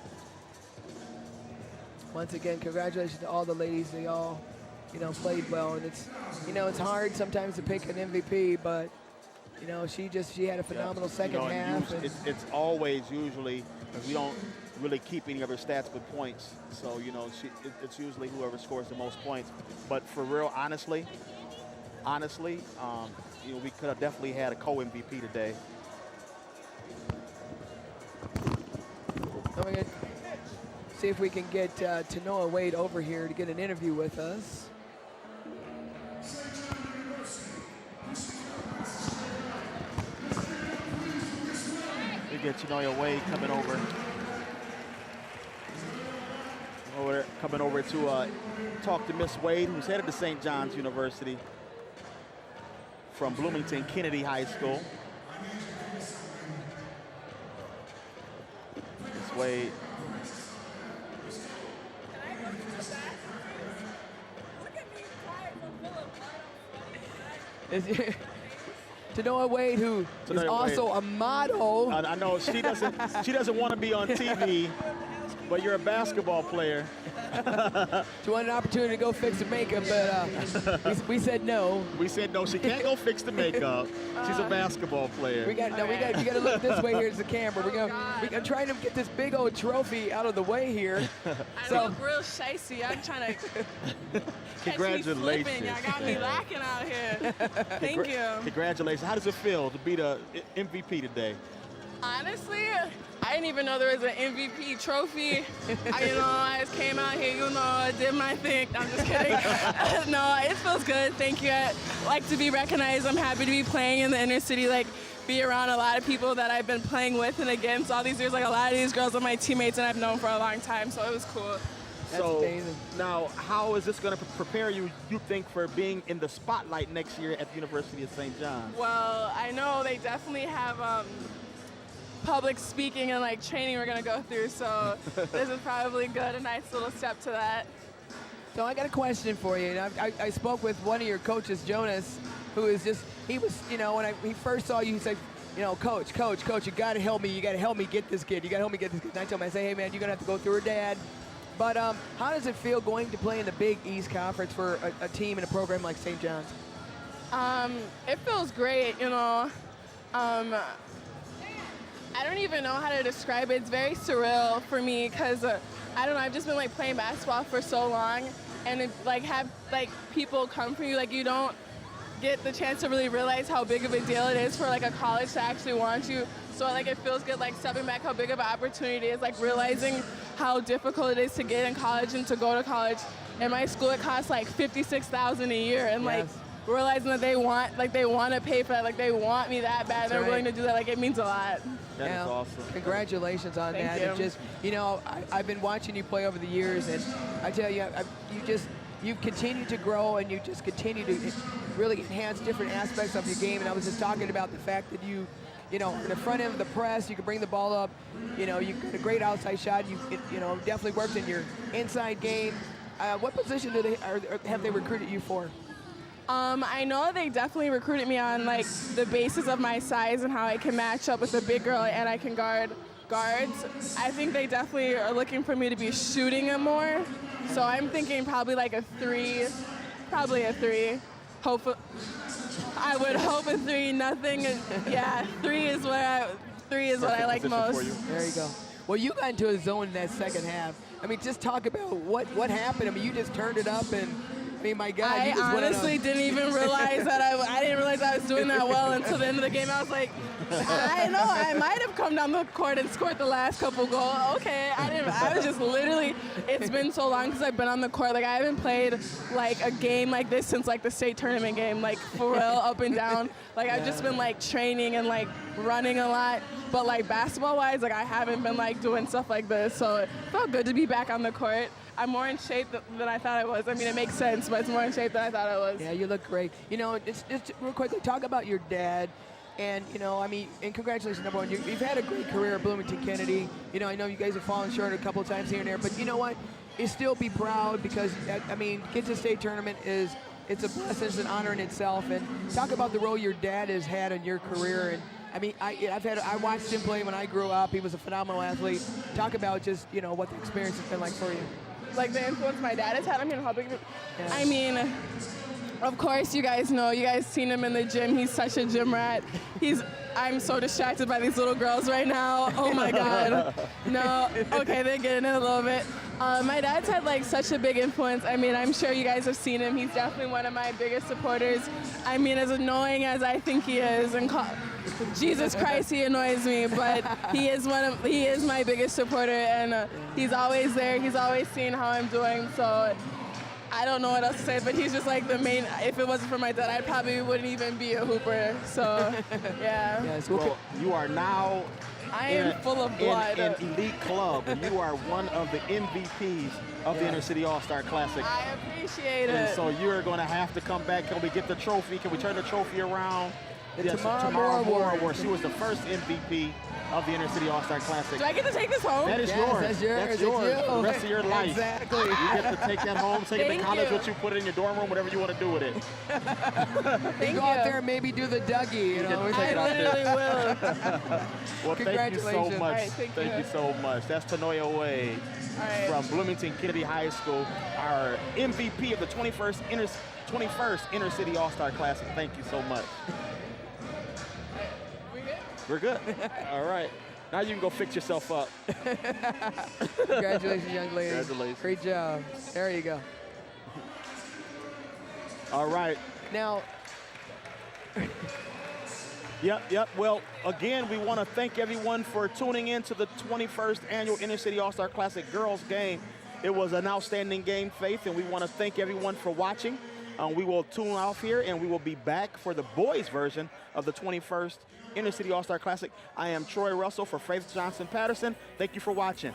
Once again, congratulations to all the ladies. They all, played well. And it's, it's hard sometimes to pick an MVP, but, she had a phenomenal second half. It's always usually, because we don't really keep any of her stats but points. So, it's usually whoever scores the most points. But for real, honestly, we could have definitely had a co-MVP today. We're going to see if we can get Tanoya Wade over here to get an interview with us. We get Tanoya Wade coming over to talk to Miss Wade, who's headed to St. John's University from Bloomington Kennedy High School. Miss Wade. Tanoya Wade, who is also a model. I know she doesn't want to be on TV, but you're a basketball player. She wanted an opportunity to go fix the makeup, but we said no. We said no. She can't go fix the makeup. She's a basketball player. We got to look this way. Here's the camera. We're trying to get this big old trophy out of the way here. I look real shicey. I'm trying to. Congratulations. Y'all got me lacking out here. Thank you. Congratulations. How does it feel to be the MVP today? Honestly, I didn't even know there was an MVP trophy. I just came out here, did my thing. I'm just kidding. No, it feels good. Thank you. I like to be recognized. I'm happy to be playing in the inner city, be around a lot of people that I've been playing with and against all these years. A lot of these girls are my teammates and I've known for a long time, so it was cool. That's amazing. Now, how is this going to prepare you think, for being in the spotlight next year at the University of St. John's? Well, I know they definitely have public speaking and training we're going to go through, so this is probably good, a nice little step to that. So I got a question for you. I spoke with one of your coaches, Jonas, who is he was, when he first saw you, he said, coach, you got to help me. You got to help me get this kid. You got to help me get this kid. And I told him, I say, hey, man, you're going to have to go through her dad. But how does it feel going to play in the Big East Conference for a team and a program like St. John's? It feels great, I don't even know how to describe it. It's very surreal for me because, I don't know, I've just been playing basketball for so long and have people come for you. You don't get the chance to really realize how big of a deal it is for a college to actually want you. So it feels good stepping back how big of an opportunity it is, realizing how difficult it is to get in college and to go to college. In my school it costs $56,000 a year and yes. Realizing that they want to pay for that, they want me that bad. That's They're right. Willing to do that. It means a lot. That is awesome. Congratulations on Thank that. you. And just, I've been watching you play over the years, and I tell you, you've continued to grow, and you just continue to really enhance different aspects of your game. And I was just talking about the fact that you in the front end of the press, you can bring the ball up. You got a great outside shot. You definitely worked in your inside game. What position have they recruited you for? I know they definitely recruited me on the basis of my size and how I can match up with a big girl and I can guard guards. I think they definitely are looking for me to be shooting it more. So I'm thinking probably a 3, probably a 3. I would hope a 3. Nothing. Yeah, 3 is what I like most. There you go. Well, you got into a zone in that second half. Just talk about what happened. You just turned it up and. My God, I honestly didn't even realize that I didn't realize I was doing that well until the end of the game. I was I know I might have come down the court and scored the last couple goals. Okay, I was just literally. It's been so long since I've been on the court. I haven't played a game like this since the state tournament game. For real, up and down. I've just been training and running a lot. But basketball wise, I haven't been doing stuff like this. So it felt good to be back on the court. I'm more in shape than I thought I was. It makes sense, but it's more in shape than I thought I was. Yeah, you look great. Just real quickly, talk about your dad. And, you know, I mean, and congratulations, number one. You've had a great career at Bloomington Kennedy. You know, I know you guys have fallen short a couple of times here and there, but you know what? You still be proud because, I mean, get to state tournament it's a blessing, it's an honor in itself. And talk about the role your dad has had in your career. And I mean, I watched him play when I grew up. He was a phenomenal athlete. Talk about just, you know, what the experience has been like for you. Like the influence my dad has had on me and how big. Yes. I mean, of course, you guys know. You guys seen him in the gym. He's such a gym rat. I'm so distracted by these little girls right now. Oh my God. No. Okay, they're getting it a little bit. My dad's had like such a big influence. I mean, I'm sure you guys have seen him. He's definitely one of my biggest supporters. I mean, as annoying as I think he is, and Jesus Christ, he annoys me, but he is my biggest supporter, and he's always there. He's always seeing how I'm doing. So I don't know what else to say, but he's just like the main. If it wasn't for my dad, I probably wouldn't even be a hooper. So yeah. Yes. Well, you are now. I am full of blood. In elite club, and you are one of the MVPs of the Inter-City All-Star Classic. I appreciate it. And so you're going to have to come back. Can we get the trophy? Can we turn the trophy around? Yes, Tomorrow Award. She was the first MVP of the Inter-City All-Star Classic. Do I get to take this home? That is yours. That's yours. The rest of your life. Exactly. You get to take that home, take it to college with you, put it in your dorm room, whatever you want to do with it. Thank you. Go out there and maybe do the Dougie. You know, I literally will. Well, thank you so much. Right, thank you so much. That's Tanoya Wade from Bloomington Kennedy High School, our MVP of the 21st Inter-City All-Star Classic. Thank you so much. We're good. All right. Now you can go fix yourself up. Congratulations, young lady. Congratulations. Great job. There you go. All right. Now. Yep. Well, again, we want to thank everyone for tuning in to the 21st Annual Inter-City All-Star Classic Girls Game. It was an outstanding game, Faith, and we want to thank everyone for watching. We will tune off here, and we will be back for the boys' version of the 21st Inter-City All-Star Classic. I am Troy Russell for Faith Johnson Patterson. Thank you for watching.